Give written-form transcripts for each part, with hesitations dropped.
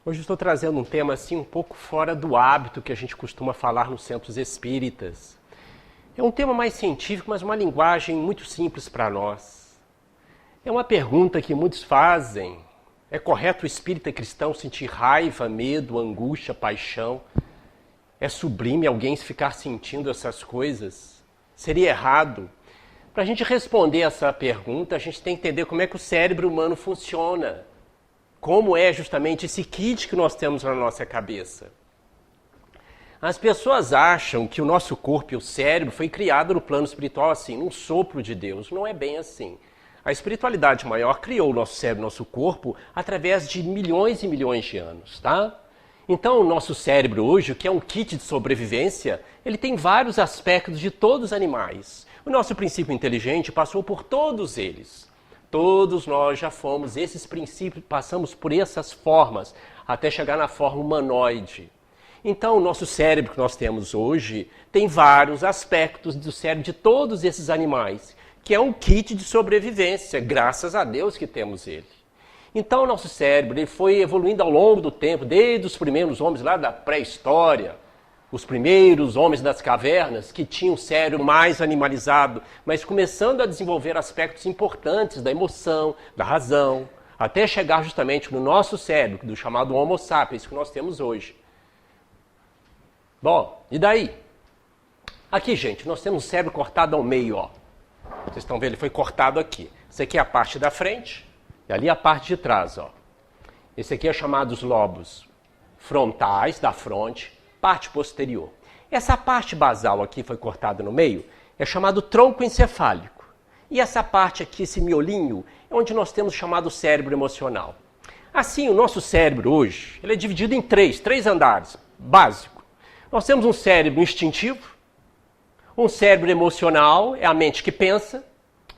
Hoje estou trazendo um tema assim um pouco fora do hábito que a gente costuma falar nos centros espíritas. É um tema mais científico, mas uma linguagem muito simples para nós. É uma pergunta que muitos fazem. É correto o espírita cristão sentir raiva, medo, angústia, paixão? É sublime alguém ficar sentindo essas coisas? Seria errado? Para a gente responder essa pergunta, a gente tem que entender como é que o cérebro humano funciona. Como é justamente esse kit que nós temos na nossa cabeça. As pessoas acham que o nosso corpo e o cérebro foi criado no plano espiritual assim, num sopro de Deus. Não é bem assim. A espiritualidade maior criou o nosso cérebro, nosso corpo, através de milhões e milhões de anos, tá? Então, o nosso cérebro hoje, que é um kit de sobrevivência, ele tem vários aspectos de todos os animais. O nosso princípio inteligente passou por todos eles. Todos nós já fomos, esses princípios, passamos por essas formas, até chegar na forma humanoide. Então, o nosso cérebro que nós temos hoje tem vários aspectos do cérebro de todos esses animais, que é um kit de sobrevivência, graças a Deus que temos ele. Então, o nosso cérebro ele foi evoluindo ao longo do tempo, desde os primeiros homens lá da pré-história, os primeiros homens das cavernas, que tinham um cérebro mais animalizado, mas começando a desenvolver aspectos importantes da emoção, da razão, até chegar justamente no nosso cérebro, do chamado Homo sapiens, que nós temos hoje. Bom, e daí? Aqui, gente, nós temos um cérebro cortado ao meio, ó. Vocês estão vendo, ele foi cortado aqui. Essa aqui é a parte da frente e ali a parte de trás, ó. Esse aqui é chamado os lobos frontais da fronte, parte posterior. Essa parte basal aqui foi cortada no meio, é chamado tronco encefálico. E essa parte aqui, esse miolinho, é onde nós temos o chamado cérebro emocional. Assim, o nosso cérebro hoje, ele é dividido em três andares, básico. Nós temos um cérebro instintivo, um cérebro emocional, é a mente que pensa,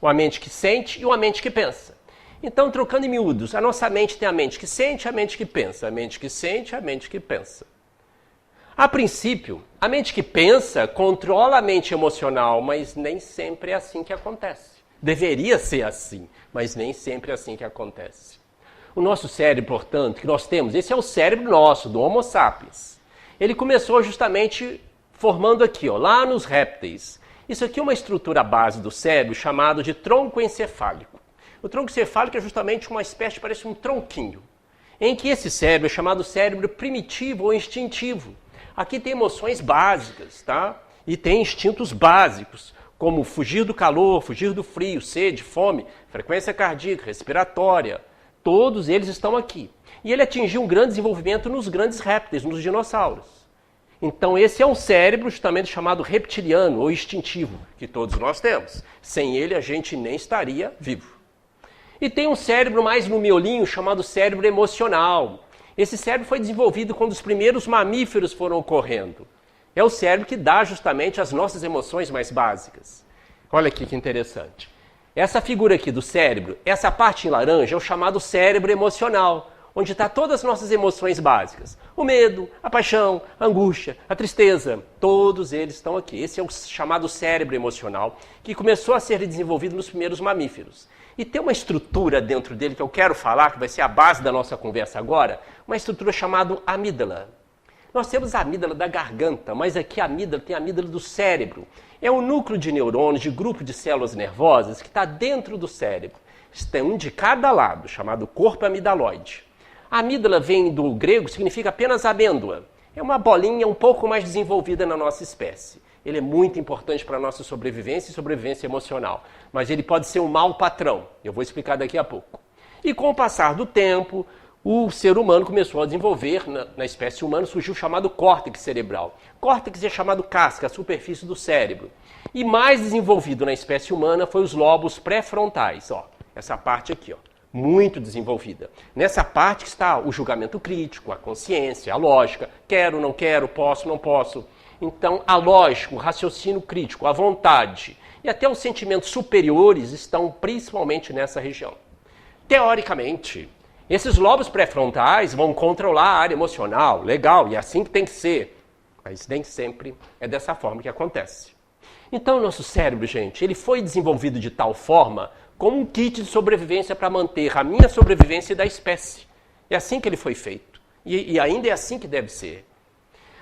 uma mente que sente e uma mente que pensa. Então, trocando em miúdos, a nossa mente tem a mente que sente, a mente que pensa, a mente que sente, a mente que pensa. A princípio, a mente que pensa controla a mente emocional, mas nem sempre é assim que acontece. Deveria ser assim, mas nem sempre é assim que acontece. O nosso cérebro, portanto, que nós temos, esse é o cérebro nosso, do Homo sapiens. Ele começou justamente formando aqui, ó, lá nos répteis. Isso aqui é uma estrutura base do cérebro chamada de tronco encefálico. O tronco encefálico é justamente uma espécie, parece um tronquinho, em que esse cérebro é chamado cérebro primitivo ou instintivo. Aqui tem emoções básicas, tá? E tem instintos básicos, como fugir do calor, fugir do frio, sede, fome, frequência cardíaca, respiratória. Todos eles estão aqui. E ele atingiu um grande desenvolvimento nos grandes répteis, nos dinossauros. Então esse é um cérebro justamente chamado reptiliano ou instintivo, que todos nós temos. Sem ele a gente nem estaria vivo. E tem um cérebro mais no miolinho chamado cérebro emocional. Esse cérebro foi desenvolvido quando os primeiros mamíferos foram ocorrendo. É o cérebro que dá justamente as nossas emoções mais básicas. Olha aqui que interessante. Essa figura aqui do cérebro, essa parte em laranja é o chamado cérebro emocional, onde está todas as nossas emoções básicas. O medo, a paixão, a angústia, a tristeza, todos eles estão aqui. Esse é o chamado cérebro emocional, que começou a ser desenvolvido nos primeiros mamíferos. E tem uma estrutura dentro dele que eu quero falar, que vai ser a base da nossa conversa agora, uma estrutura chamada amígdala. Nós temos a amígdala da garganta, mas aqui a amígdala tem a amígdala do cérebro. É um núcleo de neurônios, de grupo de células nervosas que está dentro do cérebro. Tem um de cada lado, chamado corpo amidaloide. A amígdala vem do grego, significa apenas amêndoa. É uma bolinha um pouco mais desenvolvida na nossa espécie. Ele é muito importante para a nossa sobrevivência e sobrevivência emocional. Mas ele pode ser um mau patrão. Eu vou explicar daqui a pouco. E com o passar do tempo, o ser humano começou a desenvolver, na espécie humana, surgiu o chamado córtex cerebral. Córtex é chamado casca, a superfície do cérebro. E mais desenvolvido na espécie humana foi os lobos pré-frontais. Ó, essa parte aqui, ó, muito desenvolvida. Nessa parte está o julgamento crítico, a consciência, a lógica. Quero, não quero, posso, não posso. Então, a lógica, o raciocínio crítico, a vontade e até os sentimentos superiores estão principalmente nessa região. Teoricamente, esses lobos pré-frontais vão controlar a área emocional, legal, e é assim que tem que ser. Mas nem sempre é dessa forma que acontece. Então, o nosso cérebro, gente, ele foi desenvolvido de tal forma como um kit de sobrevivência para manter a minha sobrevivência e da espécie. É assim que ele foi feito. E ainda é assim que deve ser.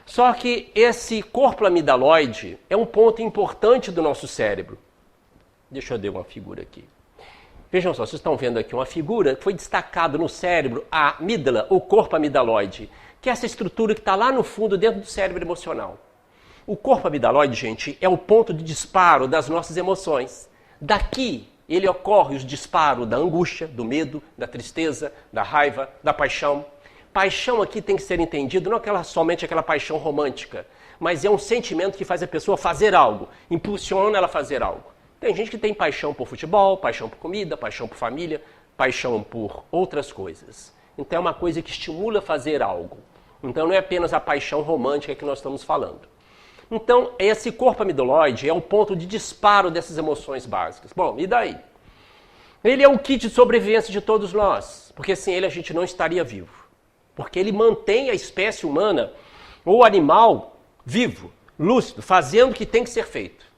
Só que esse corpo amidaloide é um ponto importante do nosso cérebro. Deixa eu dar uma figura aqui. Vejam só, vocês estão vendo aqui uma figura que foi destacada no cérebro, a amígdala, o corpo amidaloide, que é essa estrutura que está lá no fundo, dentro do cérebro emocional. O corpo amidaloide, gente, é o ponto de disparo das nossas emoções. Daqui, ele ocorre os disparos da angústia, do medo, da tristeza, da raiva, da paixão. Paixão aqui tem que ser entendido, não somente aquela paixão romântica, mas é um sentimento que faz a pessoa fazer algo, impulsiona ela a fazer algo. Tem gente que tem paixão por futebol, paixão por comida, paixão por família, paixão por outras coisas. Então é uma coisa que estimula a fazer algo. Então não é apenas a paixão romântica que nós estamos falando. Então esse corpo amidaloide é o ponto de disparo dessas emoções básicas. Bom, e daí? Ele é o kit de sobrevivência de todos nós, porque sem ele a gente não estaria vivo. Porque ele mantém a espécie humana ou animal vivo, lúcido, fazendo o que tem que ser feito.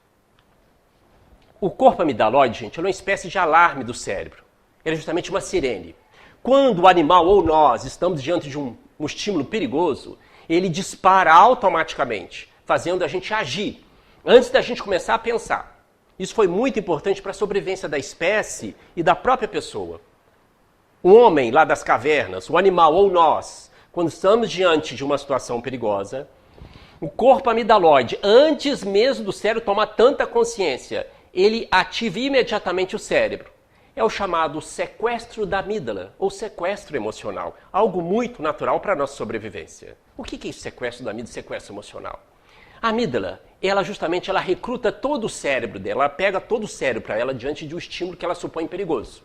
O corpo amidaloide, gente, é uma espécie de alarme do cérebro. Ele é justamente uma sirene. Quando o animal ou nós estamos diante de um estímulo perigoso, ele dispara automaticamente, fazendo a gente agir, antes da gente começar a pensar. Isso foi muito importante para a sobrevivência da espécie e da própria pessoa. O homem lá das cavernas, o animal ou nós, quando estamos diante de uma situação perigosa, o corpo amidaloide, antes mesmo do cérebro tomar tanta consciência, ele ativa imediatamente o cérebro. É o chamado sequestro da amígdala, ou sequestro emocional. Algo muito natural para a nossa sobrevivência. O que é isso, sequestro da amígdala e sequestro emocional? A amígdala, ela recruta todo o cérebro dela, ela pega todo o cérebro para ela diante de um estímulo que ela supõe perigoso.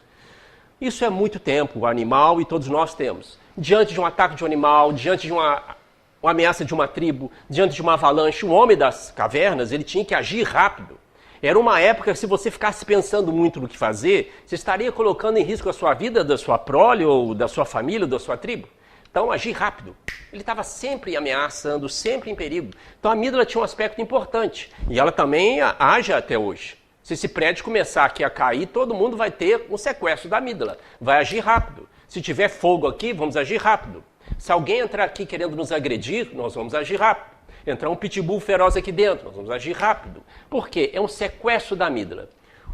Isso é muito tempo, o animal e todos nós temos. Diante de um ataque de um animal, diante de uma ameaça de uma tribo, diante de uma avalanche, o homem das cavernas, ele tinha que agir rápido. Era uma época que se você ficasse pensando muito no que fazer, você estaria colocando em risco a sua vida, da sua prole, ou da sua família, ou da sua tribo. Então, agir rápido. Ele estava sempre ameaçando, sempre em perigo. Então, a amígdala tinha um aspecto importante. E ela também age até hoje. Se esse prédio começar aqui a cair, todo mundo vai ter um sequestro da amígdala. Vai agir rápido. Se tiver fogo aqui, vamos agir rápido. Se alguém entrar aqui querendo nos agredir, nós vamos agir rápido. Entrar um pitbull feroz aqui dentro, nós vamos agir rápido. Por quê? É um sequestro da amígdala.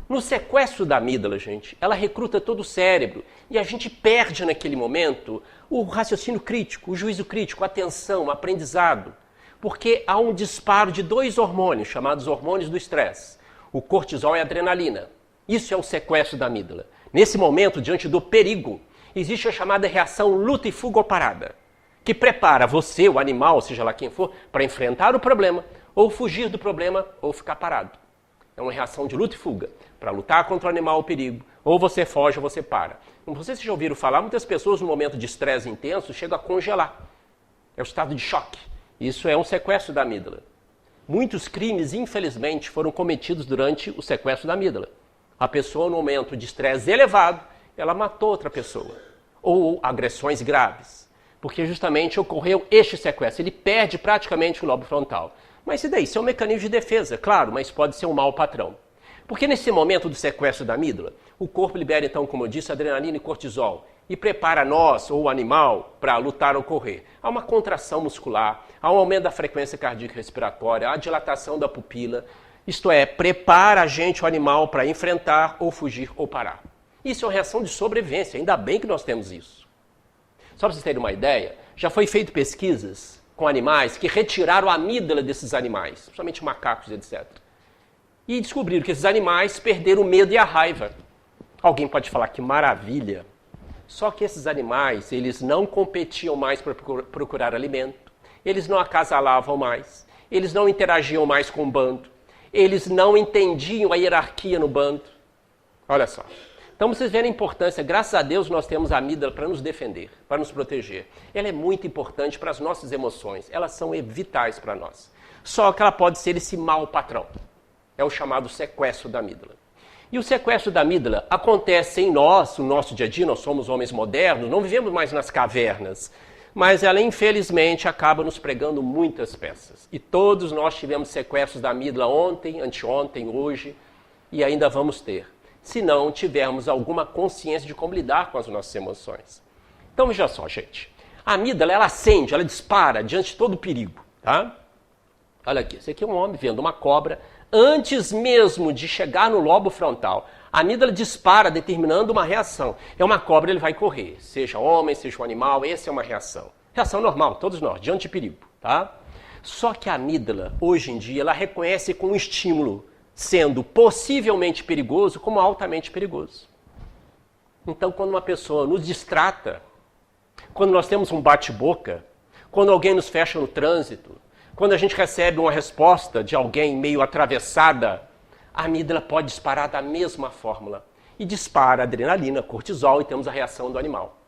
No sequestro da amígdala, gente, ela recruta todo o cérebro e a gente perde naquele momento o raciocínio crítico, o juízo crítico, a atenção, o aprendizado. Porque há um disparo de 2 hormônios, chamados hormônios do estresse. O cortisol e a adrenalina. Isso é o sequestro da amígdala. Nesse momento, diante do perigo, existe a chamada reação luta e fuga ou parada, que prepara você, o animal, seja lá quem for, para enfrentar o problema, ou fugir do problema, ou ficar parado. É uma reação de luta e fuga, para lutar contra o animal ou o perigo. Ou você foge ou você para. Como vocês já ouviram falar, muitas pessoas no momento de estresse intenso chegam a congelar. É o estado de choque. Isso é um sequestro da amígdala. Muitos crimes, infelizmente, foram cometidos durante o sequestro da amígdala. A pessoa, no momento de estresse elevado, ela matou outra pessoa. Ou agressões graves. Porque justamente ocorreu este sequestro. Ele perde praticamente o lobo frontal. Mas e daí? Isso é um mecanismo de defesa, claro, mas pode ser um mau patrão. Porque nesse momento do sequestro da amígdala, o corpo libera, então, como eu disse, adrenalina e cortisol. E prepara nós, ou o animal, para lutar ou correr. Há uma contração muscular, há um aumento da frequência cardíaca respiratória, há a dilatação da pupila. Isto é, prepara a gente, o animal, para enfrentar ou fugir ou parar. Isso é uma reação de sobrevivência, ainda bem que nós temos isso. Só para vocês terem uma ideia, já foi feito pesquisas com animais que retiraram a amígdala desses animais, principalmente macacos, etc. E descobriram que esses animais perderam o medo e a raiva. Alguém pode falar que maravilha. Só que esses animais, eles não competiam mais para procurar alimento, eles não acasalavam mais, eles não interagiam mais com o bando, eles não entendiam a hierarquia no bando. Olha só. Então vocês verem a importância, graças a Deus nós temos a amígdala para nos defender, para nos proteger. Ela é muito importante para as nossas emoções, elas são vitais para nós. Só que ela pode ser esse mau patrão. É o chamado sequestro da amígdala. E o sequestro da amígdala acontece em nós, no nosso dia a dia, nós somos homens modernos, não vivemos mais nas cavernas, mas ela infelizmente acaba nos pregando muitas peças. E todos nós tivemos sequestros da amígdala ontem, anteontem, hoje, e ainda vamos ter, se não tivermos alguma consciência de como lidar com as nossas emoções. Então veja só, gente, A amígdala, ela acende, ela dispara diante de todo o perigo, tá? Olha aqui, esse aqui é um homem vendo uma cobra. Antes mesmo de chegar no lobo frontal, a amígdala dispara, determinando uma reação. É uma cobra, ele vai correr. Seja homem, seja um animal, essa é uma reação. Reação normal, todos nós, diante de perigo, tá? Só que a amígdala, hoje em dia, ela reconhece com um estímulo sendo possivelmente perigoso como altamente perigoso. Então, quando uma pessoa nos distrata, quando nós temos um bate-boca, quando alguém nos fecha no trânsito, quando a gente recebe uma resposta de alguém meio atravessada, a amígdala pode disparar da mesma fórmula. E dispara adrenalina, cortisol e temos a reação do animal.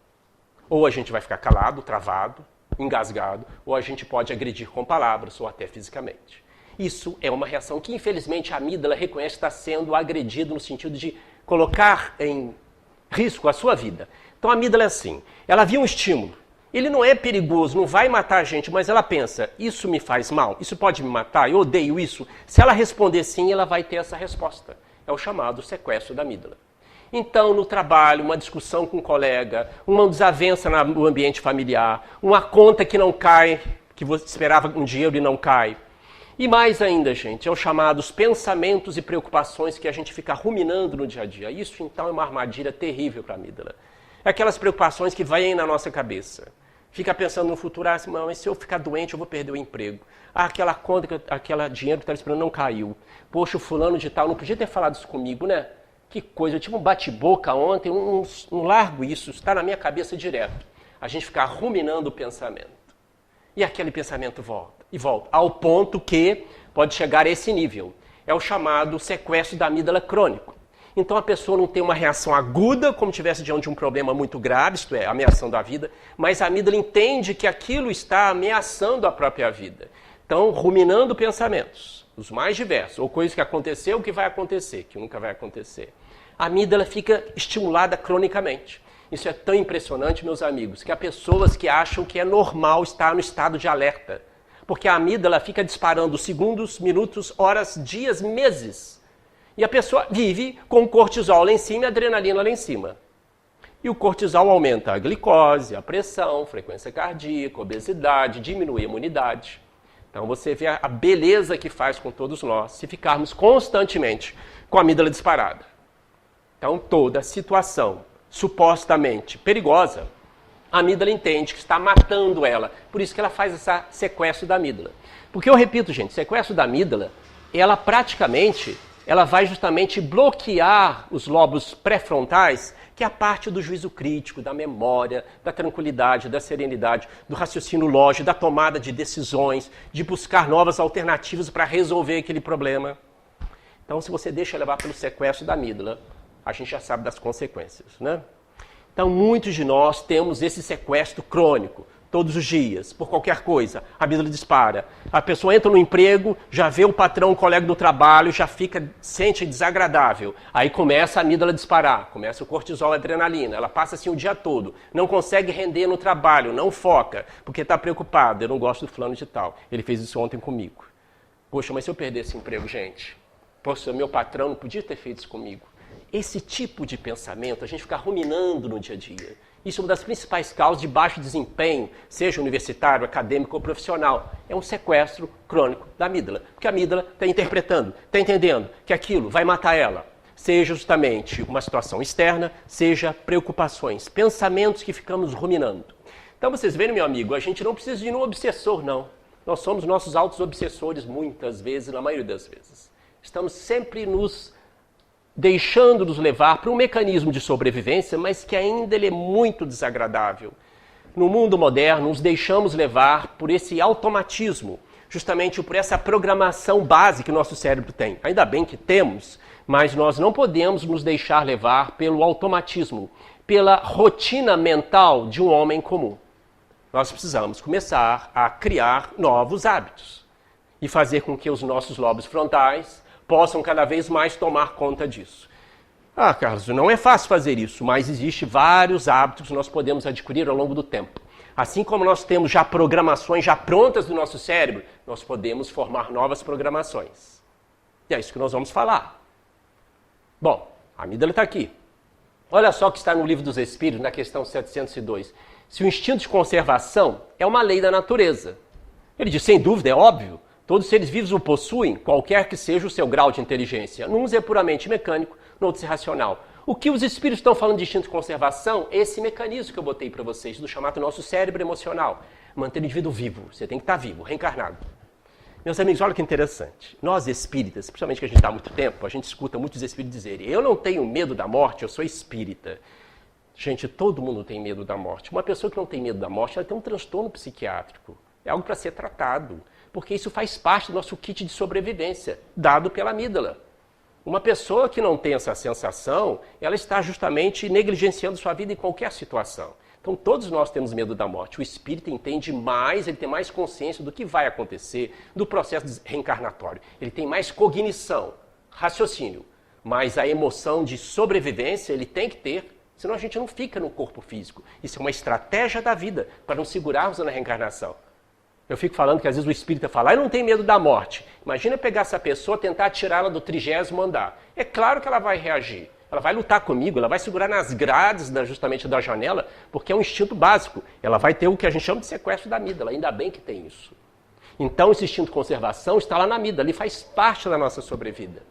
Ou a gente vai ficar calado, travado, engasgado, ou a gente pode agredir com palavras ou até fisicamente. Isso é uma reação que, infelizmente, a amígdala reconhece estar sendo agredido no sentido de colocar em risco a sua vida. Então a amígdala é assim, ela viu um estímulo. Ele não é perigoso, não vai matar a gente, mas ela pensa, isso me faz mal, isso pode me matar, eu odeio isso. Se ela responder sim, ela vai ter essa resposta. É o chamado sequestro da amígdala. Então, no trabalho, uma discussão com um colega, uma desavença no ambiente familiar, uma conta que não cai, que você esperava um dinheiro e não cai. E mais ainda, gente, é os chamados pensamentos e preocupações que a gente fica ruminando no dia a dia. Isso, então, é uma armadilha terrível para a amígdala. É aquelas preocupações que vêm na nossa cabeça. Fica pensando no futuro, assim, mas se eu ficar doente, eu vou perder o emprego. Aquela conta, aquele dinheiro que eu estava esperando não caiu. Poxa, o fulano de tal não podia ter falado isso comigo, né? Que coisa, eu tive um bate-boca ontem, não largo isso está na minha cabeça direto. A gente fica ruminando o pensamento. E aquele pensamento volta e volta, ao ponto que pode chegar a esse nível. É o chamado sequestro da amígdala crônico. Então a pessoa não tem uma reação aguda, como tivesse diante de um problema muito grave, isto é, ameaçando a vida, mas a amígdala entende que aquilo está ameaçando a própria vida. Então, ruminando pensamentos, os mais diversos, ou coisas que aconteceu, ou que vai acontecer, que nunca vai acontecer. A amígdala fica estimulada cronicamente. Isso é tão impressionante, meus amigos, que há pessoas que acham que é normal estar no estado de alerta. Porque a amígdala fica disparando segundos, minutos, horas, dias, meses. E a pessoa vive com o cortisol lá em cima e a adrenalina lá em cima. E o cortisol aumenta a glicose, a pressão, frequência cardíaca, obesidade, diminui a imunidade. Então você vê a beleza que faz com todos nós se ficarmos constantemente com a amígdala disparada. Então toda situação supostamente perigosa, a amígdala entende que está matando ela. Por isso que ela faz esse sequestro da amígdala. Porque eu repito, gente, sequestro da amígdala, ela praticamente, ela vai justamente bloquear os lobos pré-frontais, que é a parte do juízo crítico, da memória, da tranquilidade, da serenidade, do raciocínio lógico, da tomada de decisões, de buscar novas alternativas para resolver aquele problema. Então, se você deixa levar pelo sequestro da amígdala, a gente já sabe das consequências, né? Então, muitos de nós temos esse sequestro crônico, todos os dias, por qualquer coisa. A amígdala dispara. A pessoa entra no emprego, já vê o patrão, o colega do trabalho, já sente desagradável. Aí começa a amígdala a disparar, começa o cortisol, a adrenalina. Ela passa assim o dia todo, não consegue render no trabalho, não foca, porque está preocupada. Eu não gosto do fulano de tal. Ele fez isso ontem comigo. Poxa, mas se eu perder esse emprego, gente? Poxa, meu patrão não podia ter feito isso comigo. Esse tipo de pensamento, a gente fica ruminando no dia a dia. Isso é uma das principais causas de baixo desempenho, seja universitário, acadêmico ou profissional. É um sequestro crônico da amígdala. Porque a amígdala está interpretando, está entendendo que aquilo vai matar ela. Seja justamente uma situação externa, seja preocupações, pensamentos que ficamos ruminando. Então vocês veem, meu amigo, a gente não precisa de um obsessor, não. Nós somos nossos autos obsessores muitas vezes, na maioria das vezes. Estamos sempre nos deixando-nos levar para um mecanismo de sobrevivência, mas que ainda ele é muito desagradável. No mundo moderno, nos deixamos levar por esse automatismo, justamente por essa programação base que o nosso cérebro tem. Ainda bem que temos, mas nós não podemos nos deixar levar pelo automatismo, pela rotina mental de um homem comum. Nós precisamos começar a criar novos hábitos e fazer com que os nossos lobos frontais possam cada vez mais tomar conta disso. Ah, Carlos, não é fácil fazer isso, mas existem vários hábitos que nós podemos adquirir ao longo do tempo. Assim como nós temos já programações já prontas do nosso cérebro, nós podemos formar novas programações. E é isso que nós vamos falar. Bom, a amígdala está aqui. Olha só o que está no Livro dos Espíritos, na questão 702. se o instinto de conservação é uma lei da natureza. Ele diz, sem dúvida, é óbvio, todos os seres vivos o possuem, qualquer que seja o seu grau de inteligência. Num é puramente mecânico, no outro é racional. O que os espíritos estão falando de instinto de conservação é esse mecanismo que eu botei para vocês, do chamado nosso cérebro emocional. Manter o indivíduo vivo, você tem que estar vivo, reencarnado. Meus amigos, olha que interessante. Nós espíritas, principalmente que a gente está há muito tempo, a gente escuta muitos espíritos dizerem, eu não tenho medo da morte, eu sou espírita. Gente, todo mundo tem medo da morte. Uma pessoa que não tem medo da morte, ela tem um transtorno psiquiátrico. É algo para ser tratado, porque isso faz parte do nosso kit de sobrevivência, dado pela amígdala. Uma pessoa que não tem essa sensação, ela está justamente negligenciando sua vida em qualquer situação. Então todos nós temos medo da morte. O espírito entende mais, ele tem mais consciência do que vai acontecer, do processo reencarnatório. Ele tem mais cognição, raciocínio, mas a emoção de sobrevivência ele tem que ter, senão a gente não fica no corpo físico. Isso é uma estratégia da vida, para não segurarmos na reencarnação. Eu fico falando que às vezes o espírita fala, eu não tenho medo da morte. Imagina pegar essa pessoa e tentar tirá-la do 30º andar. É claro que ela vai reagir. Ela vai lutar comigo, ela vai segurar nas grades justamente da janela, porque é um instinto básico. Ela vai ter o que a gente chama de sequestro da amígdala, ainda bem que tem isso. Então esse instinto de conservação está lá na amígdala, ele faz parte da nossa sobrevida.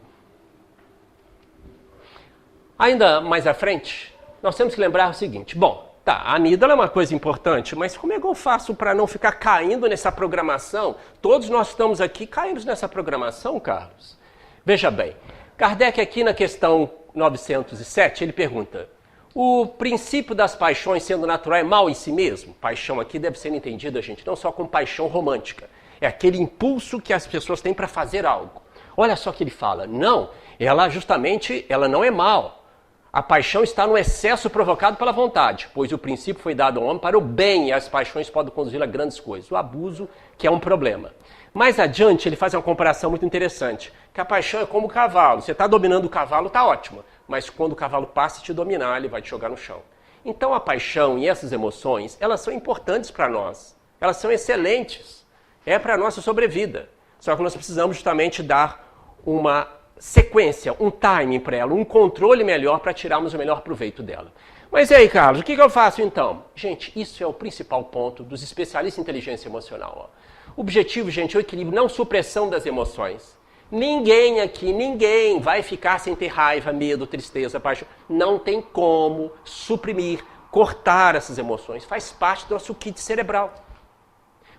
Ainda mais à frente, nós temos que lembrar o seguinte, bom, tá, a amígdala é uma coisa importante, mas como é que eu faço para não ficar caindo nessa programação? Todos nós estamos aqui, caímos nessa programação, Carlos. Veja bem, Kardec aqui na questão 907, ele pergunta, o princípio das paixões sendo natural é mal em si mesmo? Paixão aqui deve ser entendida, gente, não só como paixão romântica. É aquele impulso que as pessoas têm para fazer algo. Olha só que ele fala, não, ela não é mal. A paixão está no excesso provocado pela vontade, pois o princípio foi dado ao homem para o bem e as paixões podem conduzir a grandes coisas. O abuso, que é um problema. Mais adiante, ele faz uma comparação muito interessante, que a paixão é como o cavalo. Você está dominando o cavalo, está ótimo, mas quando o cavalo passa a te dominar, ele vai te jogar no chão. Então a paixão e essas emoções, elas são importantes para nós. Elas são excelentes. É para a nossa sobrevida. Só que nós precisamos justamente dar uma sequência, um timing para ela, um controle melhor para tirarmos o melhor proveito dela. Mas e aí, Carlos, o que eu faço então? Gente, isso é o principal ponto dos especialistas em inteligência emocional. O objetivo, gente, é o equilíbrio, não supressão das emoções. Ninguém aqui, ninguém vai ficar sem ter raiva, medo, tristeza, paixão. Não tem como suprimir, cortar essas emoções. Faz parte do nosso kit cerebral.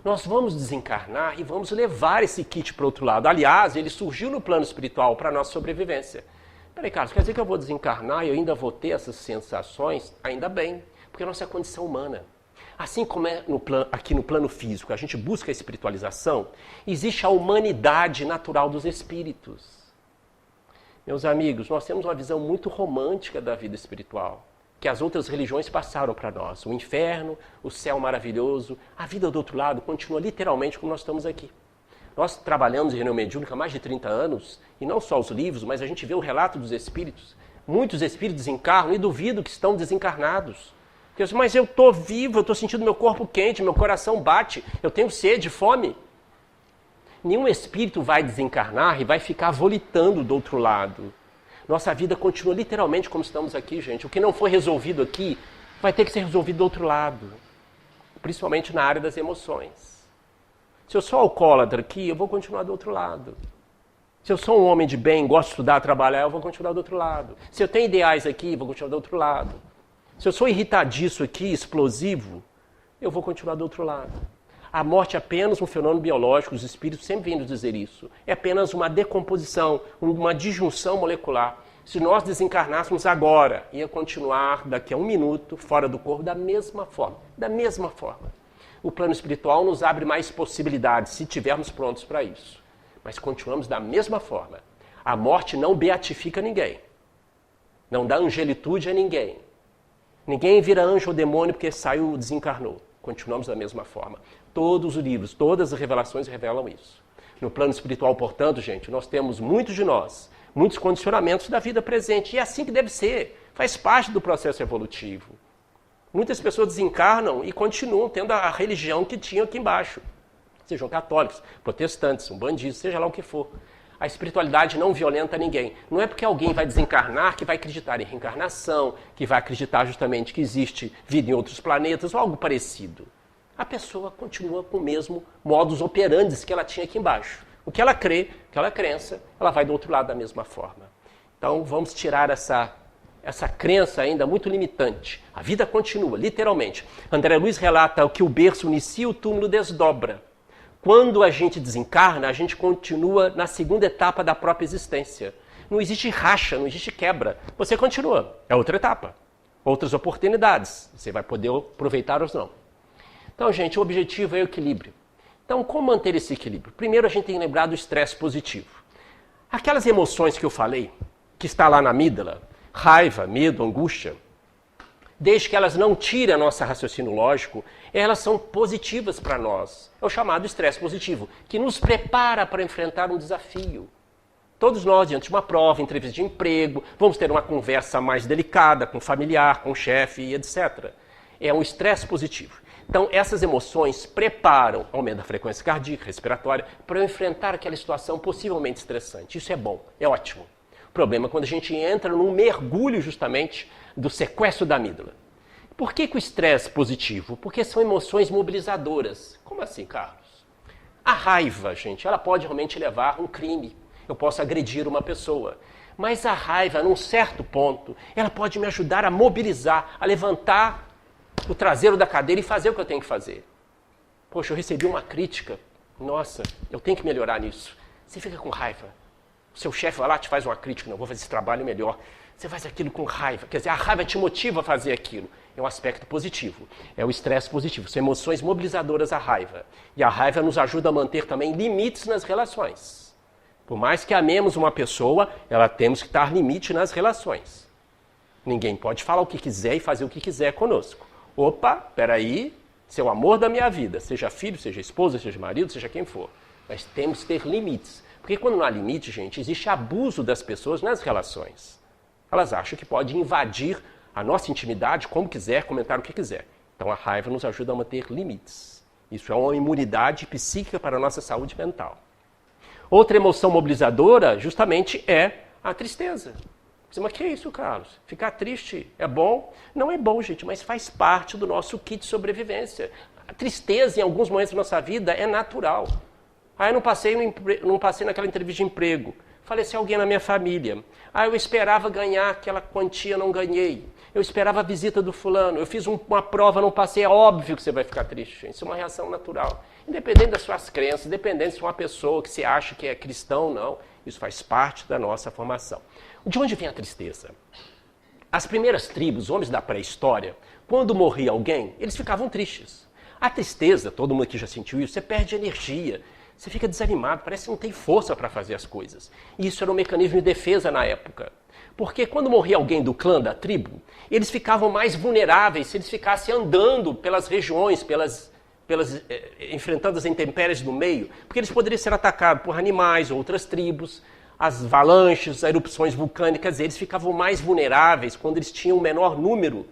Nós vamos desencarnar e vamos levar esse kit para o outro lado. Aliás, ele surgiu no plano espiritual para a nossa sobrevivência. Peraí, Carlos, quer dizer que eu vou desencarnar e eu ainda vou ter essas sensações? Ainda bem, porque a nossa condição humana. Assim como é aqui no plano físico, a gente busca a espiritualização, existe a humanidade natural dos espíritos. Meus amigos, nós temos uma visão muito romântica da vida espiritual, que as outras religiões passaram para nós. O inferno, o céu maravilhoso, a vida do outro lado continua literalmente como nós estamos aqui. Nós trabalhamos em reunião mediúnica há mais de 30 anos, e não só os livros, mas a gente vê o relato dos espíritos. Muitos espíritos desencarnam e duvido que estão desencarnados. Mas eu estou vivo, eu estou sentindo meu corpo quente, meu coração bate, eu tenho sede, fome. Nenhum espírito vai desencarnar e vai ficar volitando do outro lado. Nossa vida continua literalmente como estamos aqui, gente. O que não foi resolvido aqui vai ter que ser resolvido do outro lado. Principalmente na área das emoções. Se eu sou alcoólatra aqui, eu vou continuar do outro lado. Se eu sou um homem de bem, gosto de estudar, trabalhar, eu vou continuar do outro lado. Se eu tenho ideais aqui, eu vou continuar do outro lado. Se eu sou irritadiço aqui, explosivo, eu vou continuar do outro lado. A morte é apenas um fenômeno biológico, os espíritos sempre vêm nos dizer isso. É apenas uma decomposição, uma disjunção molecular. Se nós desencarnássemos agora, ia continuar daqui a 1 minuto fora do corpo da mesma forma. Da mesma forma. O plano espiritual nos abre mais possibilidades, se estivermos prontos para isso. Mas continuamos da mesma forma. A morte não beatifica ninguém. Não dá angelitude a ninguém. Ninguém vira anjo ou demônio porque saiu, desencarnou. Continuamos da mesma forma. Todos os livros, todas as revelações revelam isso. No plano espiritual, portanto, gente, nós temos muitos de nós, muitos condicionamentos da vida presente. E é assim que deve ser. Faz parte do processo evolutivo. Muitas pessoas desencarnam e continuam tendo a religião que tinham aqui embaixo. Sejam católicos, protestantes, umbandistas, seja lá o que for. A espiritualidade não violenta ninguém. Não é porque alguém vai desencarnar que vai acreditar em reencarnação, que vai acreditar justamente que existe vida em outros planetas ou algo parecido. A pessoa continua com o mesmo modus operandi que ela tinha aqui embaixo. O que ela crê, aquela crença, ela vai do outro lado da mesma forma. Então vamos tirar essa crença ainda muito limitante. A vida continua, literalmente. André Luiz relata que o berço inicia, o túmulo desdobra. Quando a gente desencarna, a gente continua na segunda etapa da própria existência. Não existe racha, não existe quebra. Você continua. É outra etapa. Outras oportunidades. Você vai poder aproveitar ou não. Então, gente, o objetivo é o equilíbrio. Então, como manter esse equilíbrio? Primeiro, a gente tem que lembrar do estresse positivo. Aquelas emoções que eu falei, que está lá na amígdala, raiva, medo, angústia, desde que elas não tirem a nosso raciocínio lógico, elas são positivas para nós. É o chamado estresse positivo, que nos prepara para enfrentar um desafio. Todos nós, diante de uma prova, entrevista de emprego, vamos ter uma conversa mais delicada com o familiar, com o chefe e etc. É um estresse positivo. Então, essas emoções preparam, aumento da frequência cardíaca, respiratória, para eu enfrentar aquela situação possivelmente estressante. Isso é bom, é ótimo. O problema é quando a gente entra num mergulho justamente do sequestro da amígdala. Por que o estresse positivo? Porque são emoções mobilizadoras. Como assim, Carlos? A raiva, gente, ela pode realmente levar a um crime. Eu posso agredir uma pessoa. Mas a raiva, num certo ponto, ela pode me ajudar a mobilizar, a levantar o traseiro da cadeira e fazer o que eu tenho que fazer. Poxa, eu recebi uma crítica. Nossa, eu tenho que melhorar nisso. Você fica com raiva. O seu chefe vai lá, te faz uma crítica. Não, vou fazer esse trabalho melhor. Você faz aquilo com raiva. Quer dizer, a raiva te motiva a fazer aquilo. É um aspecto positivo. É o estresse positivo. São emoções mobilizadoras à raiva. E a raiva nos ajuda a manter também limites nas relações. Por mais que amemos uma pessoa, ela temos que dar limite nas relações. Ninguém pode falar o que quiser e fazer o que quiser conosco. Opa, peraí, seu amor da minha vida, seja filho, seja esposa, seja marido, seja quem for. Mas temos que ter limites. Porque quando não há limite, gente, existe abuso das pessoas nas relações. Elas acham que pode invadir a nossa intimidade como quiser, comentar o que quiser. Então a raiva nos ajuda a manter limites. Isso é uma imunidade psíquica para a nossa saúde mental. Outra emoção mobilizadora, justamente, é a tristeza. Mas que é isso, Carlos? Ficar triste é bom? Não é bom, gente, mas faz parte do nosso kit de sobrevivência. A tristeza, em alguns momentos da nossa vida, é natural. Eu não passei naquela entrevista de emprego. Faleceu alguém na minha família. Eu esperava ganhar aquela quantia, não ganhei. Eu esperava a visita do fulano. Eu fiz uma prova, não passei. É óbvio que você vai ficar triste, gente. Isso é uma reação natural. Independente das suas crenças, independente se é uma pessoa que você acha que é cristão ou não, isso faz parte da nossa formação. De onde vem a tristeza? As primeiras tribos, homens da pré-história, quando morria alguém, eles ficavam tristes. A tristeza, todo mundo aqui já sentiu isso, você perde energia, você fica desanimado, parece que não tem força para fazer as coisas. E isso era um mecanismo de defesa na época. Porque quando morria alguém do clã, da tribo, eles ficavam mais vulneráveis se eles ficassem andando pelas regiões, enfrentando as intempéries do meio, porque eles poderiam ser atacados por animais, outras tribos, as avalanches, as erupções vulcânicas, eles ficavam mais vulneráveis quando eles tinham um menor número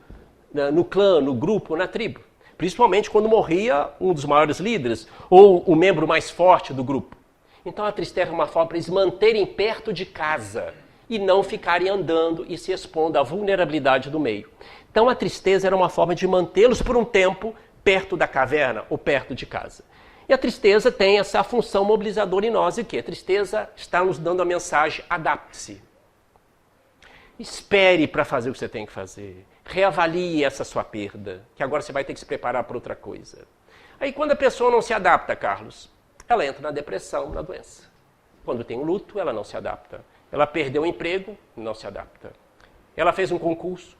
no clã, no grupo, na tribo. Principalmente quando morria um dos maiores líderes ou o membro mais forte do grupo. Então a tristeza é uma forma para eles manterem perto de casa e não ficarem andando e se expondo à vulnerabilidade do meio. Então a tristeza era uma forma de mantê-los por um tempo perto da caverna ou perto de casa. E a tristeza tem essa função mobilizadora em nós. E o quê? A tristeza está nos dando a mensagem: adapte-se. Espere para fazer o que você tem que fazer. Reavalie essa sua perda, que agora você vai ter que se preparar para outra coisa. Aí quando a pessoa não se adapta, Carlos, ela entra na depressão, na doença. Quando tem um luto, ela não se adapta. Ela perdeu o emprego, não se adapta. Ela fez um concurso,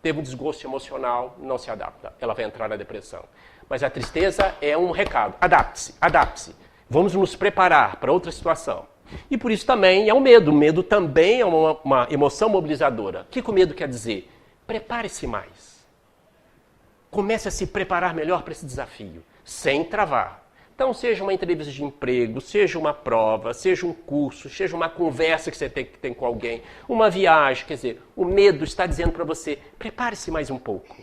teve um desgosto emocional, não se adapta. Ela vai entrar na depressão. Mas a tristeza é um recado. Adapte-se, adapte-se. Vamos nos preparar para outra situação. E por isso também é o medo. O medo também é uma emoção mobilizadora. O que o medo quer dizer? Prepare-se mais. Comece a se preparar melhor para esse desafio, sem travar. Então, seja uma entrevista de emprego, seja uma prova, seja um curso, seja uma conversa que você tem com alguém, uma viagem, quer dizer, o medo está dizendo para você: prepare-se mais um pouco.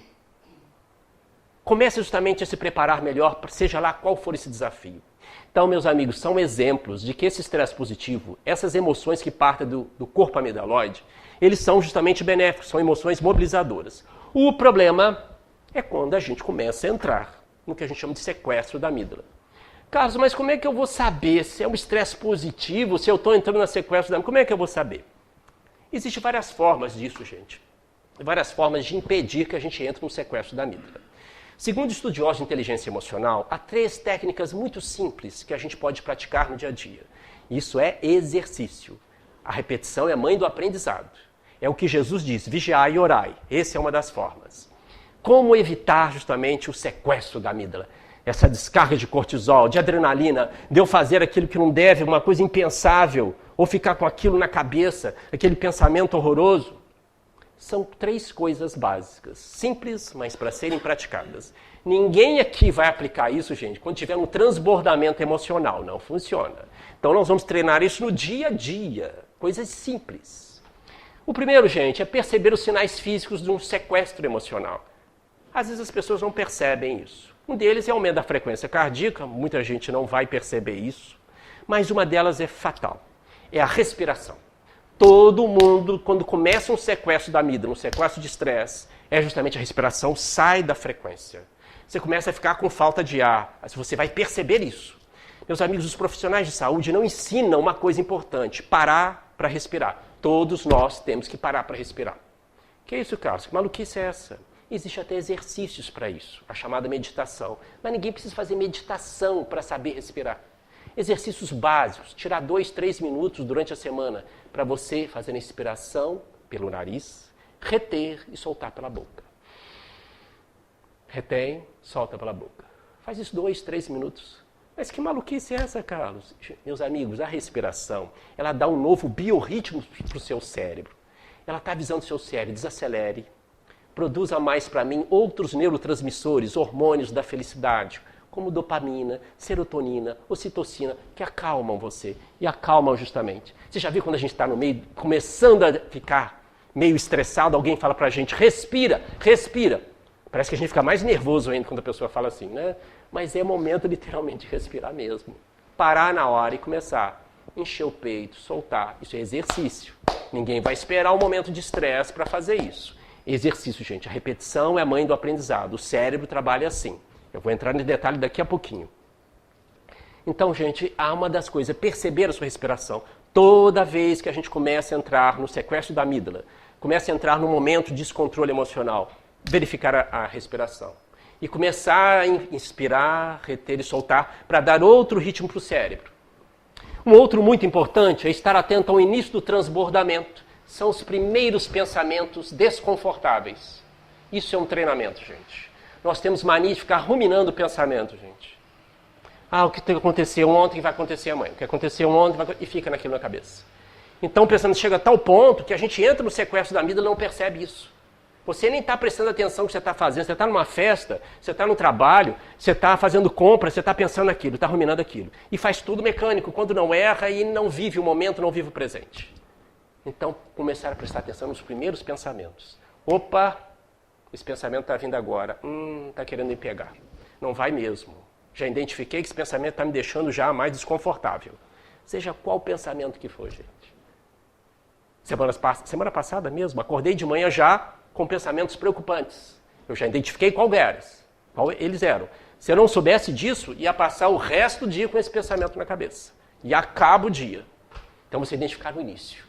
Comece justamente a se preparar melhor, seja lá qual for esse desafio. Então, meus amigos, são exemplos de que esse estresse positivo, essas emoções que partem do corpo amigdaloide, eles são justamente benéficos, são emoções mobilizadoras. O problema é quando a gente começa a entrar no que a gente chama de sequestro da amígdala. Carlos, mas como é que eu vou saber se é um estresse positivo, se eu estou entrando na sequestro da amígdala? Como é que eu vou saber? Existem várias formas disso, gente. Várias formas de impedir que a gente entre no sequestro da amígdala. Segundo estudiosos de inteligência emocional, há 3 técnicas muito simples que a gente pode praticar no dia a dia. Isso é exercício. A repetição é a mãe do aprendizado. É o que Jesus diz, vigiai e orai. Essa é uma das formas. Como evitar justamente o sequestro da amígdala? Essa descarga de cortisol, de adrenalina, de eu fazer aquilo que não deve, uma coisa impensável, ou ficar com aquilo na cabeça, aquele pensamento horroroso. São 3 coisas básicas, simples, mas para serem praticadas. Ninguém aqui vai aplicar isso, gente, quando tiver um transbordamento emocional. Não funciona. Então nós vamos treinar isso no dia a dia. Coisas simples. O primeiro, gente, é perceber os sinais físicos de um sequestro emocional. Às vezes as pessoas não percebem isso. Um deles é o aumento da frequência cardíaca, muita gente não vai perceber isso. Mas uma delas é fatal. É a respiração. Todo mundo, quando começa um sequestro da amígdala, um sequestro de estresse, é justamente a respiração sai da frequência. Você começa a ficar com falta de ar, você vai perceber isso. Meus amigos, os profissionais de saúde não ensinam uma coisa importante, parar para respirar. Todos nós temos que parar para respirar. Que é isso, Carlos? Que maluquice é essa? Existe até exercícios para isso, a chamada meditação. Mas ninguém precisa fazer meditação para saber respirar. Exercícios básicos, tirar 2, 3 minutos durante a semana para você fazer a inspiração pelo nariz, reter e soltar pela boca. Retém, solta pela boca. Faz isso 2, 3 minutos. Mas que maluquice é essa, Carlos? Meus amigos, a respiração, ela dá um novo biorritmo para o seu cérebro. Ela está avisando o seu cérebro, desacelere, produza mais para mim outros neurotransmissores, hormônios da felicidade, como dopamina, serotonina, ocitocina, que acalmam você. E acalmam justamente. Você já viu quando a gente está no meio, começando a ficar meio estressado, alguém fala pra gente, respira, respira. Parece que a gente fica mais nervoso ainda quando a pessoa fala assim, né? Mas é momento literalmente de respirar mesmo. Parar na hora e começar. Encher o peito, soltar. Isso é exercício. Ninguém vai esperar um momento de estresse para fazer isso. Exercício, gente. A repetição é a mãe do aprendizado. O cérebro trabalha assim. Eu vou entrar nesse detalhe daqui a pouquinho. Então, gente, há uma das coisas, perceber a sua respiração. Toda vez que a gente começa a entrar no sequestro da amígdala, começa a entrar num momento de descontrole emocional, verificar a respiração. E começar a inspirar, reter e soltar para dar outro ritmo para o cérebro. Um outro muito importante é estar atento ao início do transbordamento. São os primeiros pensamentos desconfortáveis. Isso é um treinamento, gente. Nós temos mania de ficar ruminando o pensamento, gente. O que aconteceu ontem vai acontecer amanhã. O que aconteceu ontem vai... E fica naquilo na cabeça. Então o pensamento chega a tal ponto que a gente entra no sequestro da amígdala e não percebe isso. Você nem está prestando atenção no que você está fazendo. Você está numa festa, você está no trabalho, você está fazendo compra, você está pensando naquilo, está ruminando aquilo. E faz tudo mecânico, quando não erra e não vive o momento, não vive o presente. Então, começar a prestar atenção nos primeiros pensamentos. Opa, esse pensamento está vindo agora. Está querendo me pegar. Não vai mesmo. Já identifiquei que esse pensamento está me deixando já mais desconfortável. Seja qual pensamento que for, gente. Semana passada mesmo, acordei de manhã já com pensamentos preocupantes. Eu já identifiquei qual eles eram. Se eu não soubesse disso, ia passar o resto do dia com esse pensamento na cabeça. E acaba o dia. Então você identificar no início.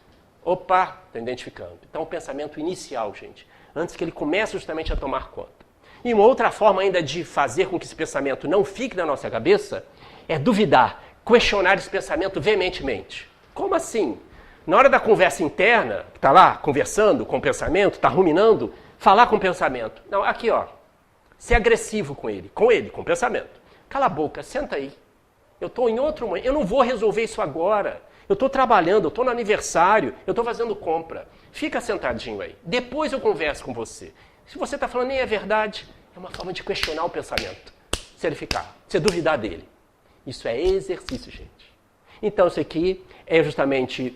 Opa, estou identificando. Então o pensamento inicial, gente. Antes que ele comece justamente a tomar conta. E uma outra forma ainda de fazer com que esse pensamento não fique na nossa cabeça é duvidar, questionar esse pensamento veementemente. Como assim? Na hora da conversa interna, que está lá conversando com o pensamento, está ruminando, falar com o pensamento. Não, aqui ó, ser agressivo com o pensamento. Cala a boca, senta aí. Eu estou em outro momento, eu não vou resolver isso agora. Eu estou trabalhando, eu estou no aniversário, eu estou fazendo compra. Fica sentadinho aí, depois eu converso com você. Se você está falando nem é verdade, é uma forma de questionar o pensamento. Se ele ficar, se duvidar dele. Isso é exercício, gente. Então isso aqui é justamente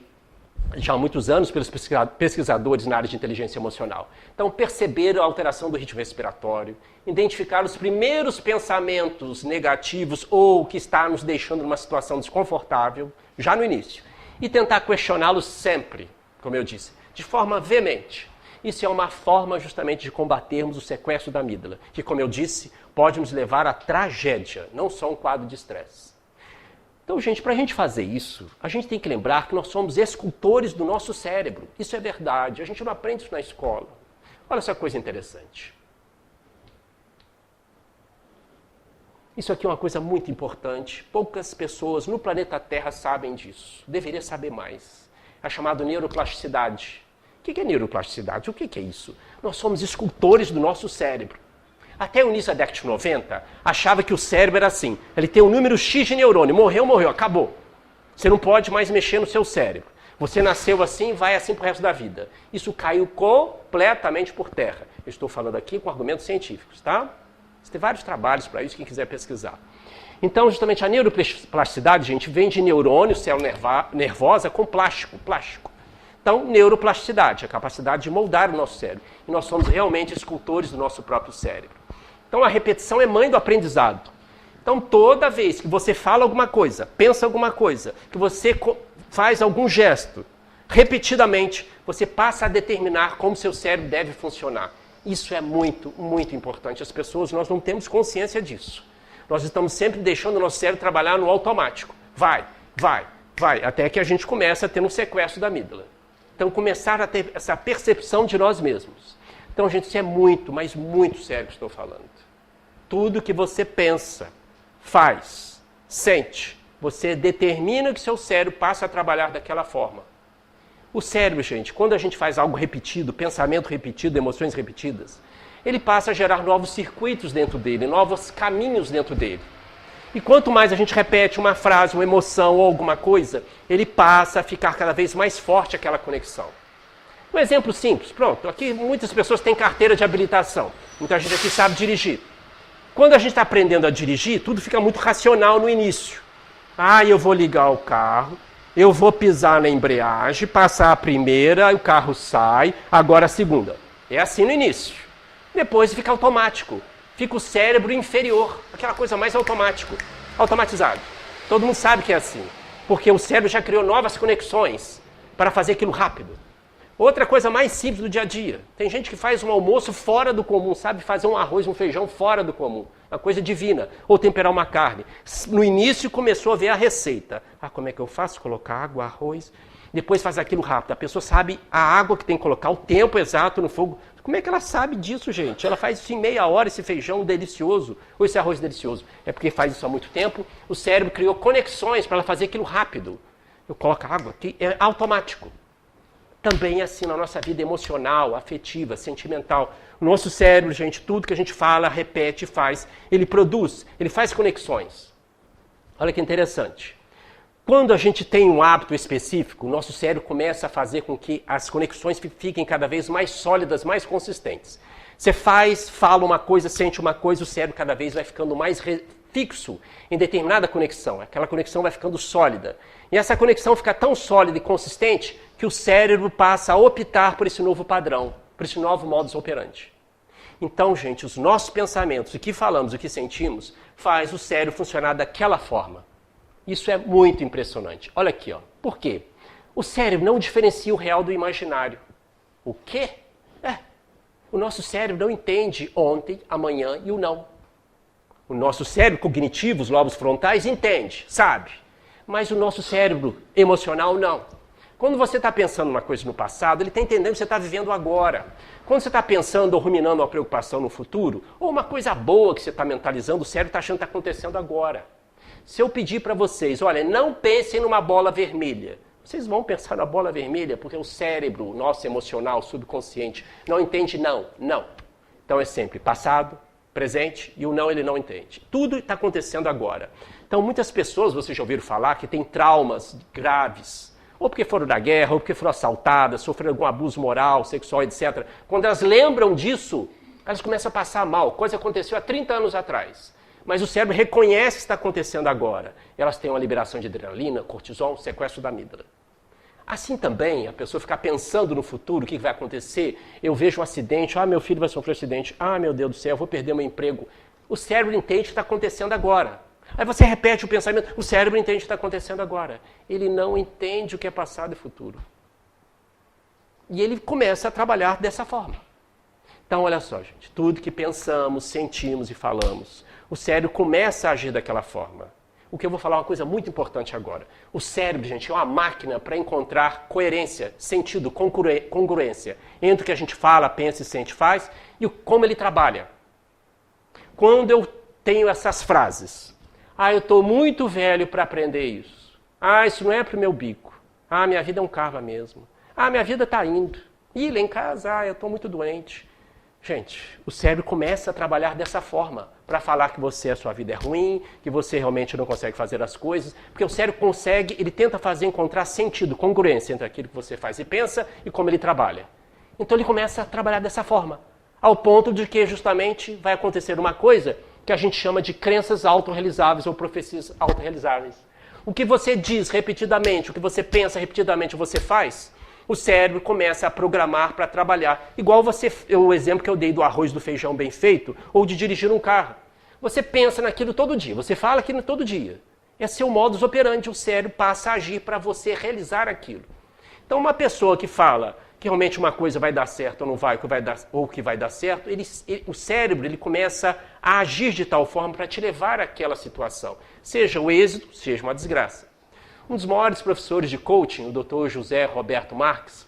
já há muitos anos pelos pesquisadores na área de inteligência emocional. Então, perceber a alteração do ritmo respiratório, identificar os primeiros pensamentos negativos ou que está nos deixando numa situação desconfortável, já no início, e tentar questioná-los sempre, como eu disse, de forma veemente. Isso é uma forma justamente de combatermos o sequestro da amígdala, que, como eu disse, pode nos levar à tragédia, não só um quadro de estresse. Então, gente, para a gente fazer isso, a gente tem que lembrar que nós somos escultores do nosso cérebro. Isso é verdade, a gente não aprende isso na escola. Olha essa coisa interessante. Isso aqui é uma coisa muito importante. Poucas pessoas no planeta Terra sabem disso. Deveria saber mais. É chamado neuroplasticidade. O que é neuroplasticidade? O que é isso? Nós somos escultores do nosso cérebro. Até o início da década de 90, achava que o cérebro era assim. Ele tem um número X de neurônio. Morreu, morreu, acabou. Você não pode mais mexer no seu cérebro. Você nasceu assim e vai assim pro resto da vida. Isso caiu completamente por terra. Eu estou falando aqui com argumentos científicos, tá? Você tem vários trabalhos para isso, quem quiser pesquisar. Então, justamente, a neuroplasticidade, gente, vem de neurônio, célula nervosa, com plástico. Então, neuroplasticidade, a capacidade de moldar o nosso cérebro. E nós somos realmente escultores do nosso próprio cérebro. Então, a repetição é mãe do aprendizado. Então, toda vez que você fala alguma coisa, pensa alguma coisa, que você faz algum gesto, repetidamente, você passa a determinar como seu cérebro deve funcionar. Isso é muito, muito importante. As pessoas, nós não temos consciência disso. Nós estamos sempre deixando o nosso cérebro trabalhar no automático. Vai, até que a gente começa a ter um sequestro da amígdala. Então, começar a ter essa percepção de nós mesmos. Então, gente, isso é muito, mas muito sério que estou falando. Tudo que você pensa, faz, sente, você determina que seu cérebro passe a trabalhar daquela forma. O cérebro, gente, quando a gente faz algo repetido, pensamento repetido, emoções repetidas, ele passa a gerar novos circuitos dentro dele, novos caminhos dentro dele. E quanto mais a gente repete uma frase, uma emoção ou alguma coisa, ele passa a ficar cada vez mais forte aquela conexão. Um exemplo simples, pronto, aqui muitas pessoas têm carteira de habilitação, muita gente aqui sabe dirigir. Quando a gente está aprendendo a dirigir, tudo fica muito racional no início. Eu vou ligar o carro, eu vou pisar na embreagem, passar a primeira, o carro sai, agora a segunda. É assim no início. Depois fica automático. Fica o cérebro inferior, aquela coisa mais automatizado. Todo mundo sabe que é assim, porque o cérebro já criou novas conexões para fazer aquilo rápido. Outra coisa mais simples do dia a dia. Tem gente que faz um almoço fora do comum, sabe fazer um arroz, um feijão fora do comum. Uma coisa divina. Ou temperar uma carne. No início começou a ver a receita. Como é que eu faço? Colocar água, arroz. Depois faz aquilo rápido. A pessoa sabe a água que tem que colocar, o tempo exato no fogo. Como é que ela sabe disso, gente? Ela faz isso em meia hora, esse feijão delicioso, ou esse arroz delicioso. É porque faz isso há muito tempo. O cérebro criou conexões para ela fazer aquilo rápido. Eu coloco água aqui, é automático. Também é assim na nossa vida emocional, afetiva, sentimental. O nosso cérebro, gente, tudo que a gente fala, repete, faz, ele produz, ele faz conexões. Olha que interessante. Quando a gente tem um hábito específico, o nosso cérebro começa a fazer com que as conexões fiquem cada vez mais sólidas, mais consistentes. Você fala uma coisa, sente uma coisa, o cérebro cada vez vai ficando mais fixo em determinada conexão. Aquela conexão vai ficando sólida. E essa conexão fica tão sólida e consistente que o cérebro passa a optar por esse novo padrão, por esse novo modus operandi. Então, gente, os nossos pensamentos, o que falamos, o que sentimos, faz o cérebro funcionar daquela forma. Isso é muito impressionante. Olha aqui, ó. Por quê? O cérebro não diferencia o real do imaginário. O quê? O nosso cérebro não entende ontem, amanhã e o não. O nosso cérebro cognitivo, os lobos frontais, entende, sabe. Mas o nosso cérebro emocional, não. Quando você está pensando uma coisa no passado, ele está entendendo que você está vivendo agora. Quando você está pensando ou ruminando uma preocupação no futuro, ou uma coisa boa que você está mentalizando, o cérebro está achando que está acontecendo agora. Se eu pedir para vocês, olha, não pensem numa bola vermelha. Vocês vão pensar na bola vermelha porque o cérebro, o nosso emocional, subconsciente, não entende não. Então é sempre passado, presente e o não ele não entende. Tudo está acontecendo agora. Então muitas pessoas, vocês já ouviram falar, que têm traumas graves, ou porque foram da guerra, ou porque foram assaltadas, sofreram algum abuso moral, sexual, etc. Quando elas lembram disso, elas começam a passar mal. Coisa que aconteceu há 30 anos atrás. Mas o cérebro reconhece que está acontecendo agora. Elas têm uma liberação de adrenalina, cortisol, sequestro da amígdala. Assim também, a pessoa ficar pensando no futuro, o que vai acontecer. Eu vejo um acidente, meu filho vai sofrer um acidente, meu Deus do céu, eu vou perder meu emprego. O cérebro entende o que está acontecendo agora. Aí você repete o pensamento, o cérebro entende o que está acontecendo agora. Ele não entende o que é passado e futuro. E ele começa a trabalhar dessa forma. Então, olha só, gente, tudo que pensamos, sentimos e falamos, o cérebro começa a agir daquela forma. O que eu vou falar é uma coisa muito importante agora. O cérebro, gente, é uma máquina para encontrar coerência, sentido, congruência entre o que a gente fala, pensa e sente, faz e como ele trabalha. Quando eu tenho essas frases, eu estou muito velho para aprender isso. Isso não é para o meu bico. Minha vida é um karma mesmo. Minha vida está indo. Lá em casa, eu estou muito doente. Gente, o cérebro começa a trabalhar dessa forma, para falar que a sua vida é ruim, que você realmente não consegue fazer as coisas, porque o cérebro ele tenta encontrar sentido, congruência entre aquilo que você faz e pensa e como ele trabalha. Então ele começa a trabalhar dessa forma, ao ponto de que justamente vai acontecer uma coisa que a gente chama de crenças autorrealizáveis ou profecias autorrealizáveis. O que você diz repetidamente, o que você pensa repetidamente, você faz, o cérebro começa a programar para trabalhar. Igual o exemplo que eu dei do arroz do feijão bem feito, ou de dirigir um carro. Você pensa naquilo todo dia, você fala aquilo todo dia. Esse é o modus operandi, o cérebro passa a agir para você realizar aquilo. Então uma pessoa que fala que realmente uma coisa vai dar certo ou não vai, ou que vai dar certo, o cérebro ele começa a agir de tal forma para te levar àquela situação. Seja o êxito, seja uma desgraça. Um dos maiores professores de coaching, o Dr. José Roberto Marques,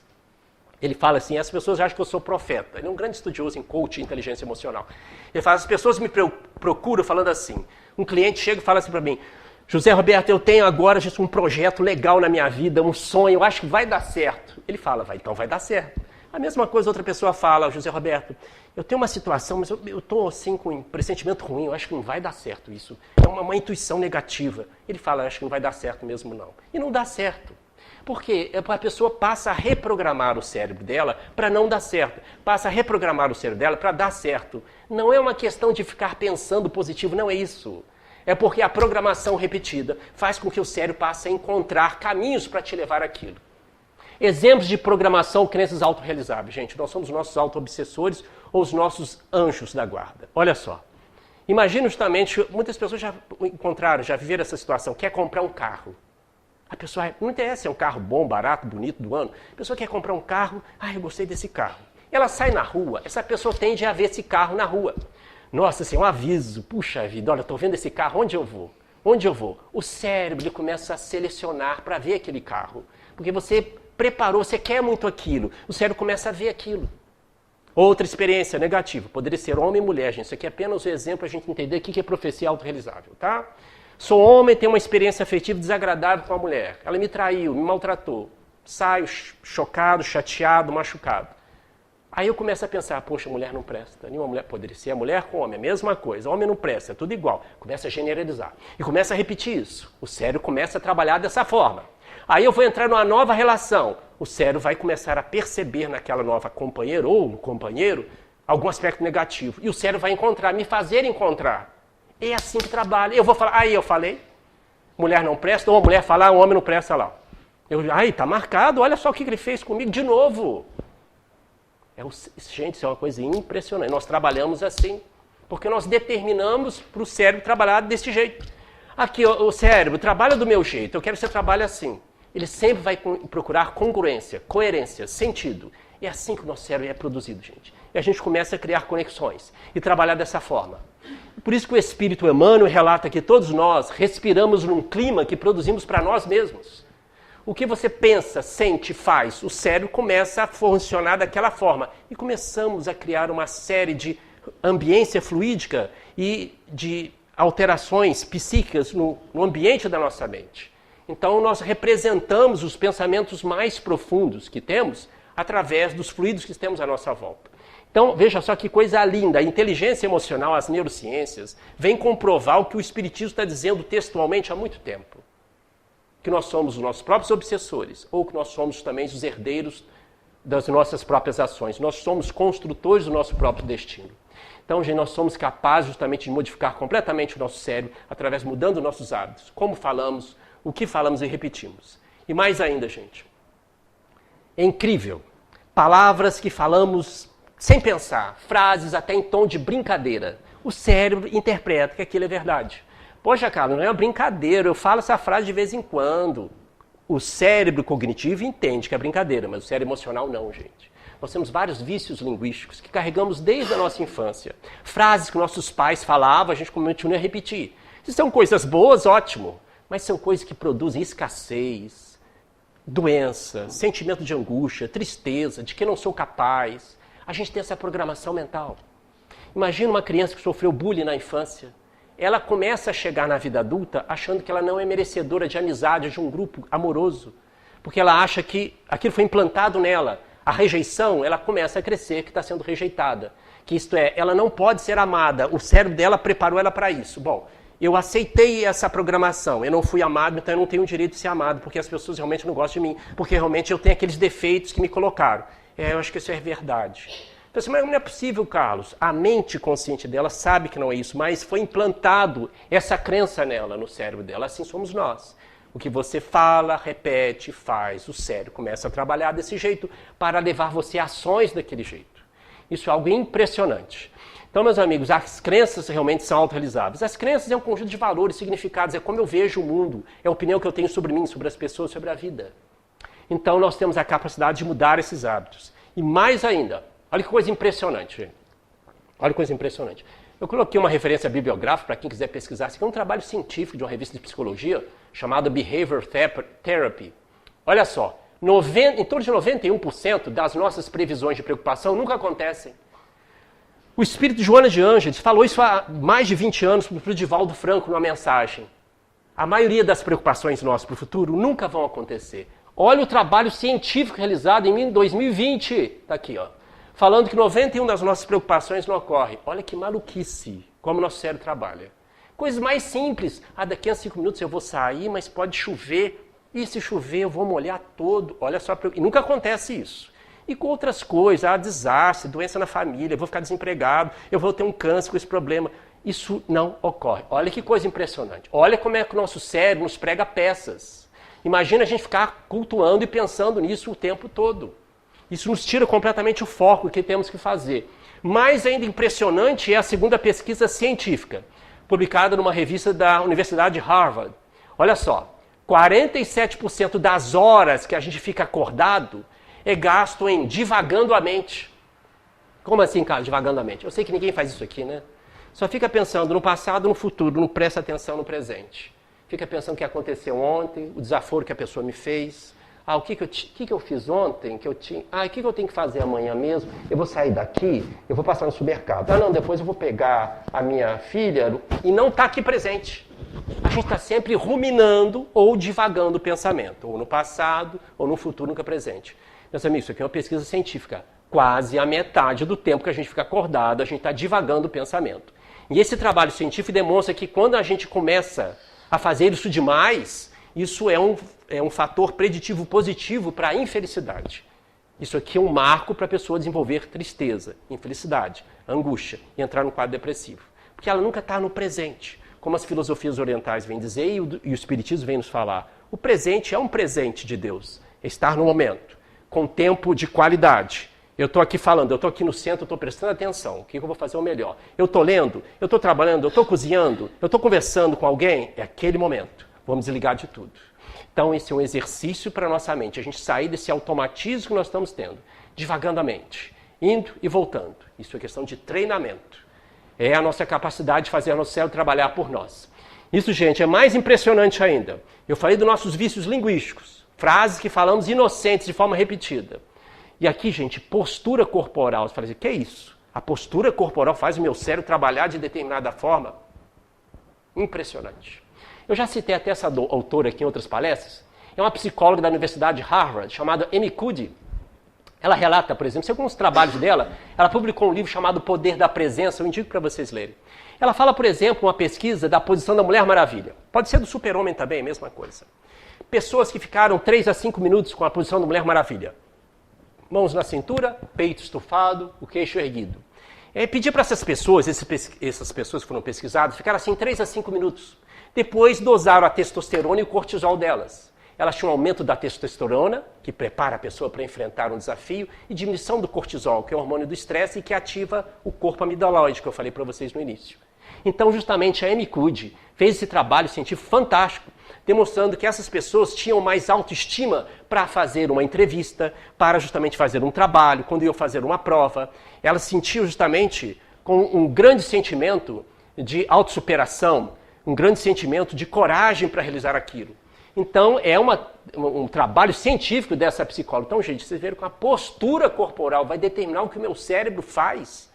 ele fala assim, as pessoas acham que eu sou profeta. Ele é um grande estudioso em coaching e inteligência emocional. Ele fala, as pessoas me procuram falando assim. Um cliente chega e fala assim para mim, José Roberto, eu tenho agora um projeto legal na minha vida, um sonho, eu acho que vai dar certo. Ele fala, então vai dar certo. A mesma coisa outra pessoa fala, José Roberto, eu tenho uma situação, mas eu estou assim com um pressentimento ruim, eu acho que não vai dar certo isso. É uma intuição negativa. Ele fala, eu acho que não vai dar certo mesmo não. E não dá certo. Por quê? A pessoa passa a reprogramar o cérebro dela para não dar certo. Passa a reprogramar o cérebro dela para dar certo. Não é uma questão de ficar pensando positivo, não é isso. É porque a programação repetida faz com que o cérebro passe a encontrar caminhos para te levar àquilo. Exemplos de programação, crenças autorrealizáveis. Gente, nós somos os nossos auto-obsessores ou os nossos anjos da guarda. Olha só. Imagina justamente, muitas pessoas já viveram essa situação, quer comprar um carro. A pessoa, não interessa se é um carro bom, barato, bonito, do ano. A pessoa quer comprar um carro, eu gostei desse carro. Ela sai na rua, essa pessoa tende a ver esse carro na rua. Nossa, assim, um aviso, puxa vida, olha, estou vendo esse carro, onde eu vou? Onde eu vou? O cérebro ele começa a selecionar para ver aquele carro. Porque você preparou, você quer muito aquilo, o cérebro começa a ver aquilo. Outra experiência negativa, poderia ser homem e mulher, gente. Isso aqui é apenas um exemplo para a gente entender o que é profecia autorrealizável, tá? Sou homem, tenho uma experiência afetiva desagradável com a mulher. Ela me traiu, me maltratou. Saio chocado, chateado, machucado. Aí eu começo a pensar, poxa, mulher não presta. Nenhuma mulher, poderia ser a mulher com homem, a mesma coisa. Homem não presta, é tudo igual. Começa a generalizar. E começa a repetir isso. O cérebro começa a trabalhar dessa forma. Aí eu vou entrar numa nova relação. O cérebro vai começar a perceber naquela nova companheira ou no companheiro algum aspecto negativo. E o cérebro vai encontrar, me fazer encontrar. É assim que trabalha. Eu vou falar, eu falei, mulher não presta, ou a mulher falar, o homem não presta lá. Tá marcado, olha só o que ele fez comigo de novo. Gente, isso é uma coisa impressionante. Nós trabalhamos assim, porque nós determinamos para o cérebro trabalhar desse jeito. Aqui, o cérebro trabalha do meu jeito, eu quero que você trabalhe assim. Ele sempre vai procurar congruência, coerência, sentido. É assim que o nosso cérebro é produzido, gente. E a gente começa a criar conexões e trabalhar dessa forma. Por isso que o Espírito Emmanuel relata que todos nós respiramos num clima que produzimos para nós mesmos. O que você pensa, sente, faz, o cérebro começa a funcionar daquela forma. E começamos a criar uma série de ambiência fluídica e de alterações psíquicas no ambiente da nossa mente. Então nós representamos os pensamentos mais profundos que temos através dos fluidos que temos à nossa volta. Então veja só que coisa linda, a inteligência emocional, as neurociências, vem comprovar o que o Espiritismo está dizendo textualmente há muito tempo. Que nós somos os nossos próprios obsessores, ou que nós somos também os herdeiros das nossas próprias ações. Nós somos construtores do nosso próprio destino. Então, gente, nós somos capazes justamente de modificar completamente o nosso cérebro através mudando nossos hábitos, como falamos, o que falamos e repetimos. E mais ainda, gente, É incrível. Palavras que falamos sem pensar, frases até em tom de brincadeira. O cérebro interpreta que aquilo é verdade. Poxa, Carlos, não é uma brincadeira, eu falo essa frase de vez em quando. O cérebro cognitivo entende que é brincadeira, mas o cérebro emocional não, gente. Nós temos vários vícios linguísticos que carregamos desde a nossa infância. Frases que nossos pais falavam, a gente continua a repetir. Se são coisas boas, ótimo. Mas são coisas que produzem escassez, doença, sentimento de angústia, tristeza, de que não sou capaz. A gente tem essa programação mental. Imagina uma criança que sofreu bullying na infância. Ela começa a chegar na vida adulta achando que ela não é merecedora de amizade, de um grupo amoroso. Porque ela acha que aquilo foi implantado nela. A rejeição, ela começa a crescer que está sendo rejeitada. Que isto é, ela não pode ser amada. O cérebro dela preparou ela para isso. Bom, eu aceitei essa programação. Eu não fui amado, então eu não tenho o direito de ser amado. Porque as pessoas realmente não gostam de mim. Porque realmente eu tenho aqueles defeitos que me colocaram. Eu acho que isso é verdade. Então, assim, mas não é possível, Carlos. A mente consciente dela sabe que não é isso. Mas foi implantado essa crença nela, no cérebro dela. Assim somos nós. O que você fala, repete, faz, o cérebro começa a trabalhar desse jeito para levar você a ações daquele jeito. Isso é algo impressionante. Então, meus amigos, as crenças realmente são autorrealizáveis. As crenças é um conjunto de valores, significados, é como eu vejo o mundo, é a opinião que eu tenho sobre mim, sobre as pessoas, sobre a vida. Então, nós temos a capacidade de mudar esses hábitos. E mais ainda, olha que coisa impressionante, gente. Olha que coisa impressionante. Eu coloquei uma referência bibliográfica para quem quiser pesquisar. Isso aqui é um trabalho científico de uma revista de psicologia chamada Behavior Therapy. Olha só, em torno de 91% das nossas previsões de preocupação nunca acontecem. O espírito de Joana de Ângeles falou isso há mais de 20 anos para o Divaldo Franco numa mensagem. A maioria das preocupações nossas para o futuro nunca vão acontecer. Olha o trabalho científico realizado em 2020. Está aqui, ó. Falando que 91% das nossas preocupações não ocorrem. Olha que maluquice, como o nosso cérebro trabalha. Coisas mais simples. Daqui a 5 minutos eu vou sair, mas pode chover. E se chover, eu vou molhar todo. Olha só, e nunca acontece isso. E com outras coisas, desastre, doença na família, eu vou ficar desempregado, eu vou ter um câncer com esse problema. Isso não ocorre. Olha que coisa impressionante. Olha como é que o nosso cérebro nos prega peças. Imagina a gente ficar cultuando e pensando nisso o tempo todo. Isso nos tira completamente o foco que temos que fazer. Mais ainda impressionante é a segunda pesquisa científica, publicada numa revista da Universidade de Harvard. Olha só, 47% das horas que a gente fica acordado é gasto em divagando a mente. Como assim, cara, divagando a mente? Eu sei que ninguém faz isso aqui, né? Só fica pensando no passado, no futuro, não presta atenção no presente. Fica pensando o que aconteceu ontem, o desaforo que a pessoa me fez. O que eu fiz ontem? O que eu tenho que fazer amanhã mesmo? Eu vou sair daqui, eu vou passar no supermercado. Não, depois eu vou pegar a minha filha e não está aqui presente. A gente está sempre ruminando ou divagando o pensamento, ou no passado, ou no futuro, nunca presente. Meus amigos, isso aqui é uma pesquisa científica. Quase a metade do tempo que a gente fica acordado, a gente está divagando o pensamento. E esse trabalho científico demonstra que quando a gente começa a fazer isso demais, isso é um fator preditivo positivo para a infelicidade. Isso aqui é um marco para a pessoa desenvolver tristeza, infelicidade, angústia e entrar no quadro depressivo. Porque ela nunca está no presente. Como as filosofias orientais vêm dizer e o Espiritismo vem nos falar. O presente é um presente de Deus. É estar no momento, com tempo de qualidade. Eu estou aqui falando, eu estou aqui no centro, eu estou prestando atenção. O que eu vou fazer o melhor? Eu estou lendo, eu estou trabalhando, eu estou cozinhando, eu estou conversando com alguém. É aquele momento. Vamos desligar de tudo. Então, esse é um exercício para a nossa mente. A gente sair desse automatismo que nós estamos tendo. Divagando a mente. Indo e voltando. Isso é questão de treinamento. É a nossa capacidade de fazer o nosso cérebro trabalhar por nós. Isso, gente, é mais impressionante ainda. Eu falei dos nossos vícios linguísticos. Frases que falamos inocentes de forma repetida. E aqui, gente, postura corporal. Você fala assim, que é isso? A postura corporal faz o meu cérebro trabalhar de determinada forma? Impressionante. Eu já citei até essa autora aqui em outras palestras. É uma psicóloga da Universidade de Harvard, chamada Amy Cuddy. Ela relata, por exemplo, alguns trabalhos dela. Ela publicou um livro chamado Poder da Presença, eu indico para vocês lerem. Ela fala, por exemplo, uma pesquisa da posição da Mulher Maravilha. Pode ser do Super-Homem também, mesma coisa. Pessoas que ficaram 3 a 5 minutos com a posição da Mulher Maravilha. Mãos na cintura, peito estufado, o queixo erguido. Pedir para essas pessoas, essas pessoas que foram pesquisadas, ficaram assim 3 a 5 minutos. Depois dosaram a testosterona e o cortisol delas. Elas tinham um aumento da testosterona, que prepara a pessoa para enfrentar um desafio, e diminuição do cortisol, que é o hormônio do estresse e que ativa o corpo amidalóide, que eu falei para vocês no início. Então, justamente, a Amy Cuddy fez esse trabalho científico fantástico, demonstrando que essas pessoas tinham mais autoestima para fazer uma entrevista, para justamente fazer um trabalho, quando iam fazer uma prova. Elas sentiam justamente com um grande sentimento de autossuperação, um grande sentimento de coragem para realizar aquilo. Então, é um trabalho científico dessa psicóloga. Então, gente, vocês viram que a postura corporal vai determinar o que o meu cérebro faz.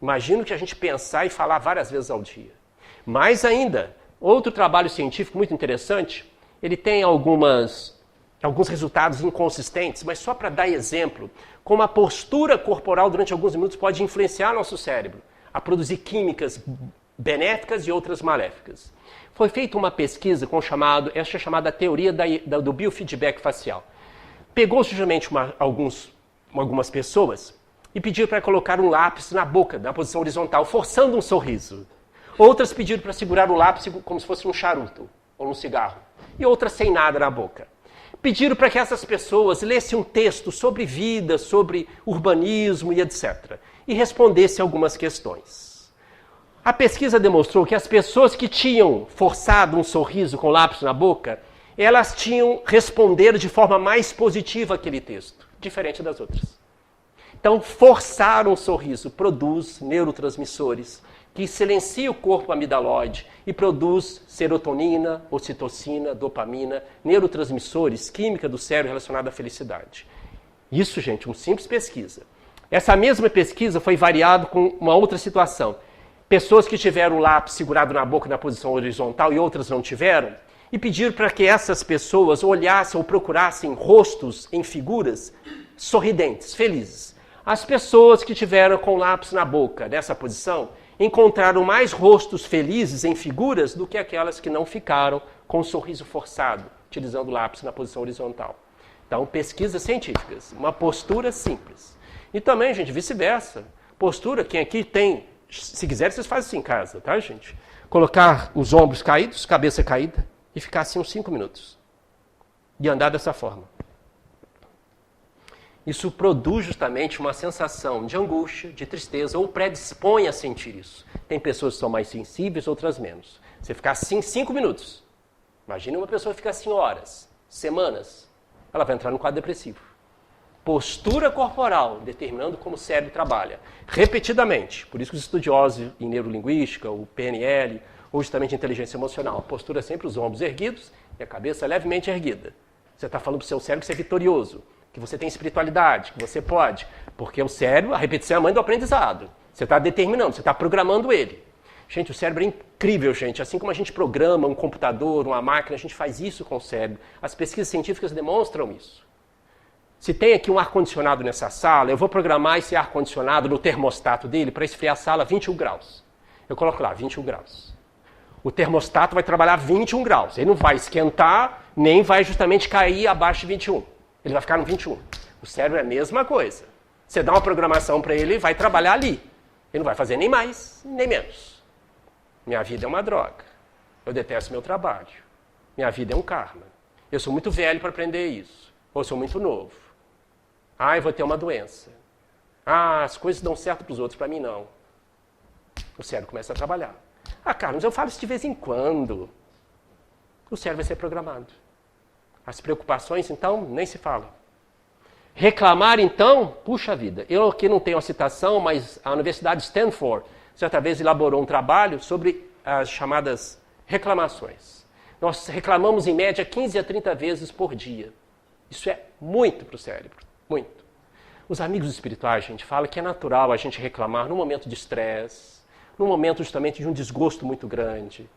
Imagino que a gente pensar e falar várias vezes ao dia. Mais ainda, outro trabalho científico muito interessante, ele tem alguns resultados inconsistentes, mas só para dar exemplo, como a postura corporal durante alguns minutos pode influenciar nosso cérebro a produzir químicas benéficas e outras maléficas. Foi feita uma pesquisa com essa chamada teoria do biofeedback facial. Pegou justamente algumas pessoas e pediram para colocar um lápis na boca, na posição horizontal, forçando um sorriso. Outras pediram para segurar o lápis como se fosse um charuto ou um cigarro. E outras sem nada na boca. Pediram para que essas pessoas lessem um texto sobre vida, sobre urbanismo e etc. E respondessem algumas questões. A pesquisa demonstrou que as pessoas que tinham forçado um sorriso com lápis na boca, elas tinham respondido de forma mais positiva aquele texto, diferente das outras. Então, forçar um sorriso produz neurotransmissores que silenciam o corpo amidalóide e produz serotonina, ocitocina, dopamina, neurotransmissores, química do cérebro relacionada à felicidade. Isso, gente, uma simples pesquisa. Essa mesma pesquisa foi variada com uma outra situação. Pessoas que tiveram o lápis segurado na boca na posição horizontal e outras não tiveram, e pediram para que essas pessoas olhassem ou procurassem rostos em figuras sorridentes, felizes. As pessoas que tiveram com o lápis na boca nessa posição encontraram mais rostos felizes em figuras do que aquelas que não ficaram com um sorriso forçado, utilizando o lápis na posição horizontal. Então, pesquisas científicas, uma postura simples. E também, gente, vice-versa. Postura, quem aqui tem, se quiser, vocês fazem isso em casa, tá, gente? Colocar os ombros caídos, cabeça caída, e ficar assim uns 5 minutos. E andar dessa forma. Isso produz justamente uma sensação de angústia, de tristeza, ou predispõe a sentir isso. Tem pessoas que são mais sensíveis, outras menos. Você ficar assim 5 minutos. Imagina uma pessoa ficar assim horas, semanas. Ela vai entrar no quadro depressivo. Postura corporal, determinando como o cérebro trabalha. Repetidamente. Por isso que os estudiosos em neurolinguística, o PNL, ou justamente inteligência emocional, a postura é sempre os ombros erguidos e a cabeça levemente erguida. Você está falando para o seu cérebro que você é vitorioso, que você tem espiritualidade, que você pode. Porque o cérebro, a repetição é a mãe do aprendizado. Você está determinando, você está programando ele. Gente, o cérebro é incrível, gente. Assim como a gente programa um computador, uma máquina, a gente faz isso com o cérebro. As pesquisas científicas demonstram isso. Se tem aqui um ar-condicionado nessa sala, eu vou programar esse ar-condicionado no termostato dele para esfriar a sala a 21 graus. Eu coloco lá, 21 graus. O termostato vai trabalhar 21 graus. Ele não vai esquentar, nem vai justamente cair abaixo de 21. Ele vai ficar no 21. O cérebro é a mesma coisa. Você dá uma programação para ele, ele vai trabalhar ali. Ele não vai fazer nem mais, nem menos. Minha vida é uma droga. Eu detesto meu trabalho. Minha vida é um karma. Eu sou muito velho para aprender isso. Ou eu sou muito novo. Ah, eu vou ter uma doença. Ah, as coisas dão certo para os outros, para mim não. O cérebro começa a trabalhar. Ah, Carlos, eu falo isso de vez em quando. O cérebro vai ser programado. As preocupações, então, nem se fala. Reclamar, então, puxa vida. Eu aqui não tenho a citação, mas a Universidade de Stanford, certa vez, elaborou um trabalho sobre as chamadas reclamações. Nós reclamamos, em média, 15 a 30 vezes por dia. Isso é muito para o cérebro, muito. Os amigos espirituais, a gente fala que é natural a gente reclamar num momento de estresse, num momento justamente de um desgosto muito grande,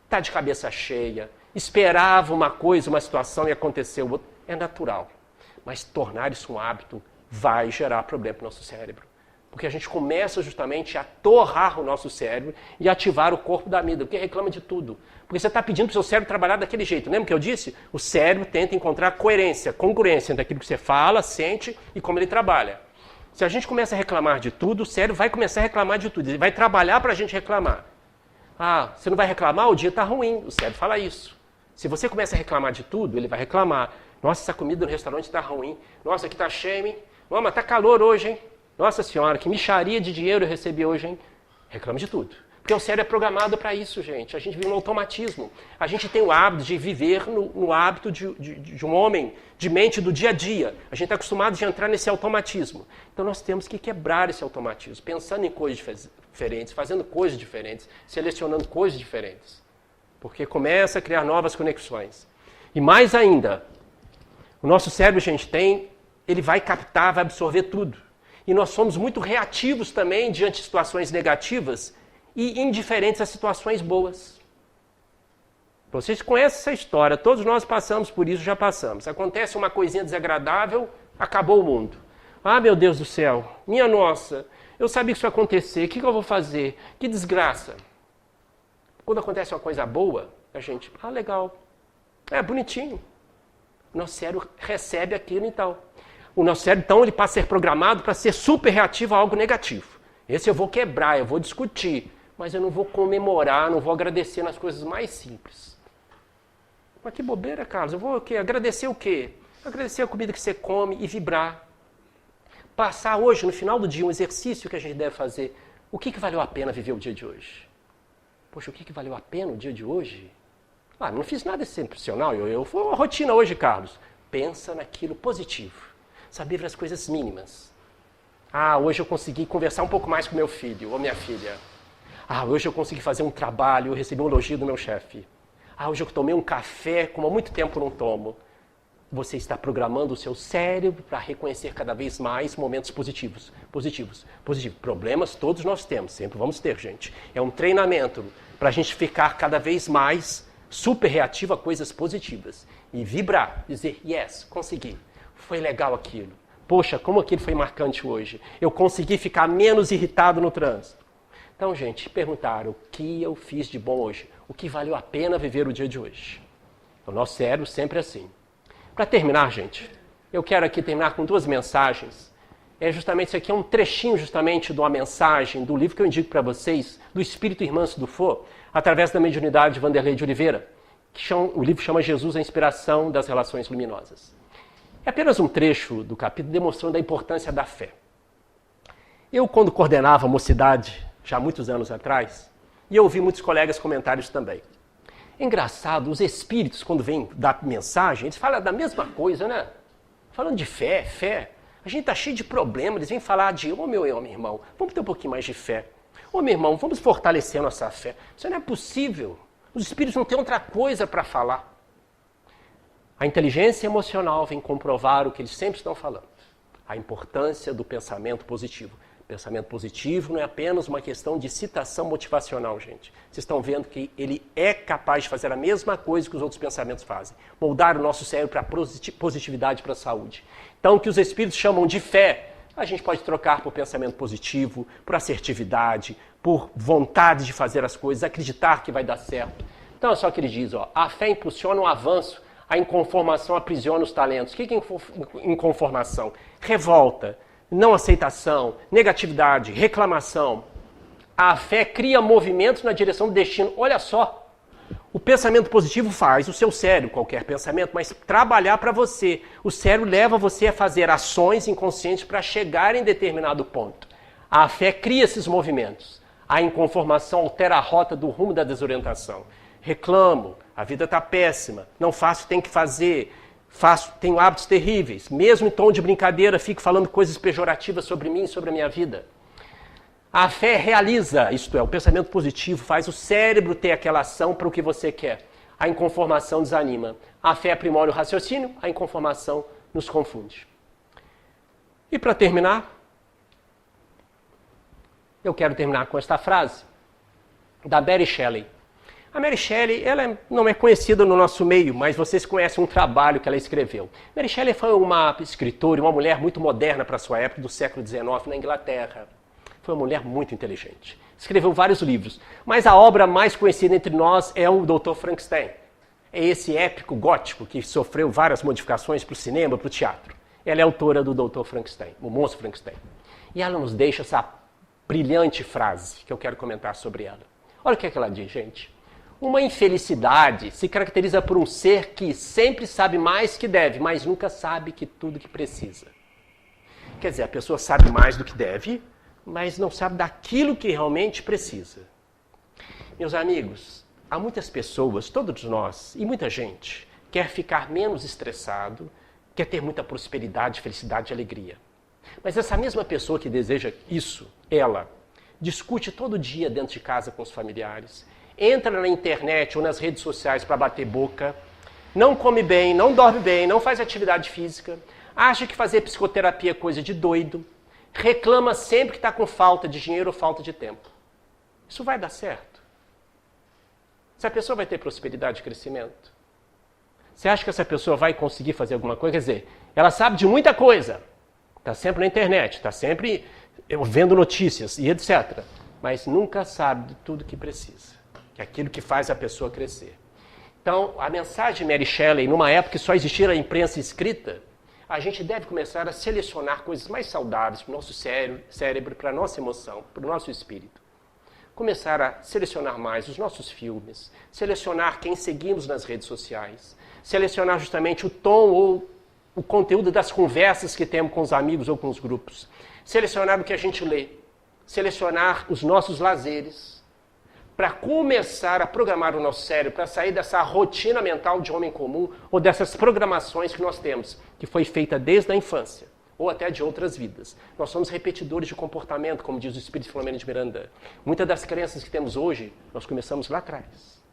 está de cabeça cheia, esperava uma coisa, uma situação e aconteceu outra. É natural. Mas tornar isso um hábito vai gerar problema para o nosso cérebro. Porque a gente começa justamente a torrar o nosso cérebro e ativar o corpo da amígdala, porque reclama de tudo. Porque você está pedindo para o seu cérebro trabalhar daquele jeito. Lembra que eu disse? O cérebro tenta encontrar coerência, congruência entre aquilo que você fala, sente e como ele trabalha. Se a gente começa a reclamar de tudo, o cérebro vai começar a reclamar de tudo. Ele vai trabalhar para a gente reclamar. Ah, você não vai reclamar? O dia está ruim. O cérebro fala isso. Se você começa a reclamar de tudo, ele vai reclamar. Nossa, essa comida no restaurante está ruim. Nossa, aqui está cheio, hein? Nossa, mas está calor hoje, hein? Nossa senhora, que mixaria de dinheiro eu recebi hoje, hein? Reclama de tudo. Porque o cérebro é programado para isso, gente. A gente vive no automatismo. A gente tem o hábito de viver no hábito de um homem de mente do dia a dia. A gente está acostumado a entrar nesse automatismo. Então nós temos que quebrar esse automatismo, pensando em coisas diferentes, fazendo coisas diferentes, selecionando coisas diferentes. Porque começa a criar novas conexões. E mais ainda, o nosso cérebro, gente, ele vai captar, vai absorver tudo. E nós somos muito reativos também diante de situações negativas e indiferentes a situações boas. Vocês conhecem essa história, todos nós passamos por isso, já passamos. Acontece uma coisinha desagradável, acabou o mundo. Ah, meu Deus do céu, minha nossa, eu sabia que isso ia acontecer, o que eu vou fazer? Que desgraça. Quando acontece uma coisa boa, a gente, legal, bonitinho. O nosso cérebro recebe aquilo então. O nosso cérebro, então, ele passa a ser programado para ser super reativo a algo negativo. Esse eu vou quebrar, eu vou discutir, mas eu não vou comemorar, não vou agradecer nas coisas mais simples. Mas que bobeira, Carlos, eu vou o quê? Agradecer o quê? Agradecer a comida que você come e vibrar. Passar hoje, no final do dia, um exercício que a gente deve fazer. O que valeu a pena viver o dia de hoje? Poxa, o que valeu a pena o dia de hoje? Não fiz nada excepcional, foi uma rotina hoje, Carlos. Pensa naquilo positivo. Saber ver as coisas mínimas. Hoje eu consegui conversar um pouco mais com meu filho ou minha filha. Hoje eu consegui fazer um trabalho, eu recebi um elogio do meu chefe. Hoje eu tomei um café como há muito tempo não tomo. Você está programando o seu cérebro para reconhecer cada vez mais momentos positivos. Problemas todos nós temos, sempre vamos ter, gente. É um treinamento para a gente ficar cada vez mais super reativo a coisas positivas. E vibrar, dizer, yes, consegui. Foi legal aquilo. Poxa, como aquilo foi marcante hoje. Eu consegui ficar menos irritado no trânsito. Então, gente, perguntaram o que eu fiz de bom hoje. O que valeu a pena viver o dia de hoje. O nosso cérebro sempre é assim. Para terminar, gente, eu quero aqui terminar com 2 mensagens. Isso aqui é um trechinho justamente de uma mensagem do livro que eu indico para vocês, do Espírito Irmãos do Fô, através da mediunidade de Vanderlei de Oliveira. O livro chama Jesus, a Inspiração das Relações Luminosas. É apenas um trecho do capítulo demonstrando a importância da fé. Eu, quando coordenava a mocidade, já há muitos anos atrás, e eu ouvi muitos colegas comentários também. Engraçado, os espíritos, quando vêm dar mensagem, eles falam da mesma coisa, né? Falando de fé. A gente está cheio de problemas, eles vêm falar de, meu irmão, vamos ter um pouquinho mais de fé. Meu irmão, vamos fortalecer a nossa fé. Isso não é possível. Os espíritos não têm outra coisa para falar. A inteligência emocional vem comprovar o que eles sempre estão falando. A importância do pensamento positivo. Pensamento positivo não é apenas uma questão de citação motivacional, gente. Vocês estão vendo que ele é capaz de fazer a mesma coisa que os outros pensamentos fazem. Moldar o nosso cérebro para positividade, para a saúde. Então, o que os espíritos chamam de fé, a gente pode trocar por pensamento positivo, por assertividade, por vontade de fazer as coisas, acreditar que vai dar certo. Então, é só que ele diz, a fé impulsiona o avanço, a inconformação aprisiona os talentos. O que é inconformação? Revolta. Não aceitação, negatividade, reclamação. A fé cria movimentos na direção do destino. Olha só, o pensamento positivo faz o seu cérebro, qualquer pensamento, mas trabalhar para você. O cérebro leva você a fazer ações inconscientes para chegar em determinado ponto. A fé cria esses movimentos. A inconformação altera a rota do rumo da desorientação. Reclamo, a vida está péssima, não faço, tenho que fazer... tenho hábitos terríveis, mesmo em tom de brincadeira, fico falando coisas pejorativas sobre mim e sobre a minha vida. A fé realiza, isto é, o pensamento positivo faz o cérebro ter aquela ação para o que você quer. A inconformação desanima. A fé aprimora o raciocínio, a inconformação nos confunde. E para terminar, eu quero terminar com esta frase da Mary Shelley. A Mary Shelley, ela não é conhecida no nosso meio, mas vocês conhecem um trabalho que ela escreveu. Mary Shelley foi uma escritora, uma mulher muito moderna para a sua época, do século XIX, na Inglaterra. Foi uma mulher muito inteligente. Escreveu vários livros, mas a obra mais conhecida entre nós é o Dr. Frankenstein. É esse épico gótico que sofreu várias modificações para o cinema, para o teatro. Ela é autora do Dr. Frankenstein, o Monstro Frankenstein. E ela nos deixa essa brilhante frase que eu quero comentar sobre ela. Olha o que ela diz, gente. Uma infelicidade se caracteriza por um ser que sempre sabe mais que deve, mas nunca sabe que tudo que precisa. Quer dizer, a pessoa sabe mais do que deve, mas não sabe daquilo que realmente precisa. Meus amigos, há muitas pessoas, todos nós, e muita gente, quer ficar menos estressado, quer ter muita prosperidade, felicidade e alegria. Mas essa mesma pessoa que deseja isso, ela discute todo dia dentro de casa com os familiares, entra na internet ou nas redes sociais para bater boca, não come bem, não dorme bem, não faz atividade física, acha que fazer psicoterapia é coisa de doido, reclama sempre que está com falta de dinheiro ou falta de tempo. Isso vai dar certo? Essa pessoa vai ter prosperidade e crescimento? Você acha que essa pessoa vai conseguir fazer alguma coisa? Quer dizer, ela sabe de muita coisa, está sempre na internet, está sempre vendo notícias e etc. Mas nunca sabe de tudo que precisa, que é aquilo que faz a pessoa crescer. Então, a mensagem de Mary Shelley, numa época que só existia a imprensa escrita, a gente deve começar a selecionar coisas mais saudáveis para o nosso cérebro, para a nossa emoção, para o nosso espírito. Começar a selecionar mais os nossos filmes, selecionar quem seguimos nas redes sociais, selecionar justamente o tom ou o conteúdo das conversas que temos com os amigos ou com os grupos, selecionar o que a gente lê, selecionar os nossos lazeres, para começar a programar o nosso cérebro, para sair dessa rotina mental de homem comum ou dessas programações que nós temos, que foi feita desde a infância, ou até de outras vidas. Nós somos repetidores de comportamento, como diz o Espírito Filomeno de Miranda. Muitas das crenças que temos hoje, nós começamos lá atrás.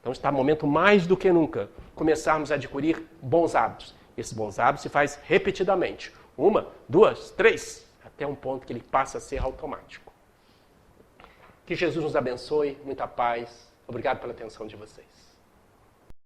Então está no momento mais do que nunca começarmos a adquirir bons hábitos. Esses bons hábitos se faz repetidamente. 1, 2, 3, até um ponto que ele passa a ser automático. Que Jesus nos abençoe, muita paz. Obrigado pela atenção de vocês.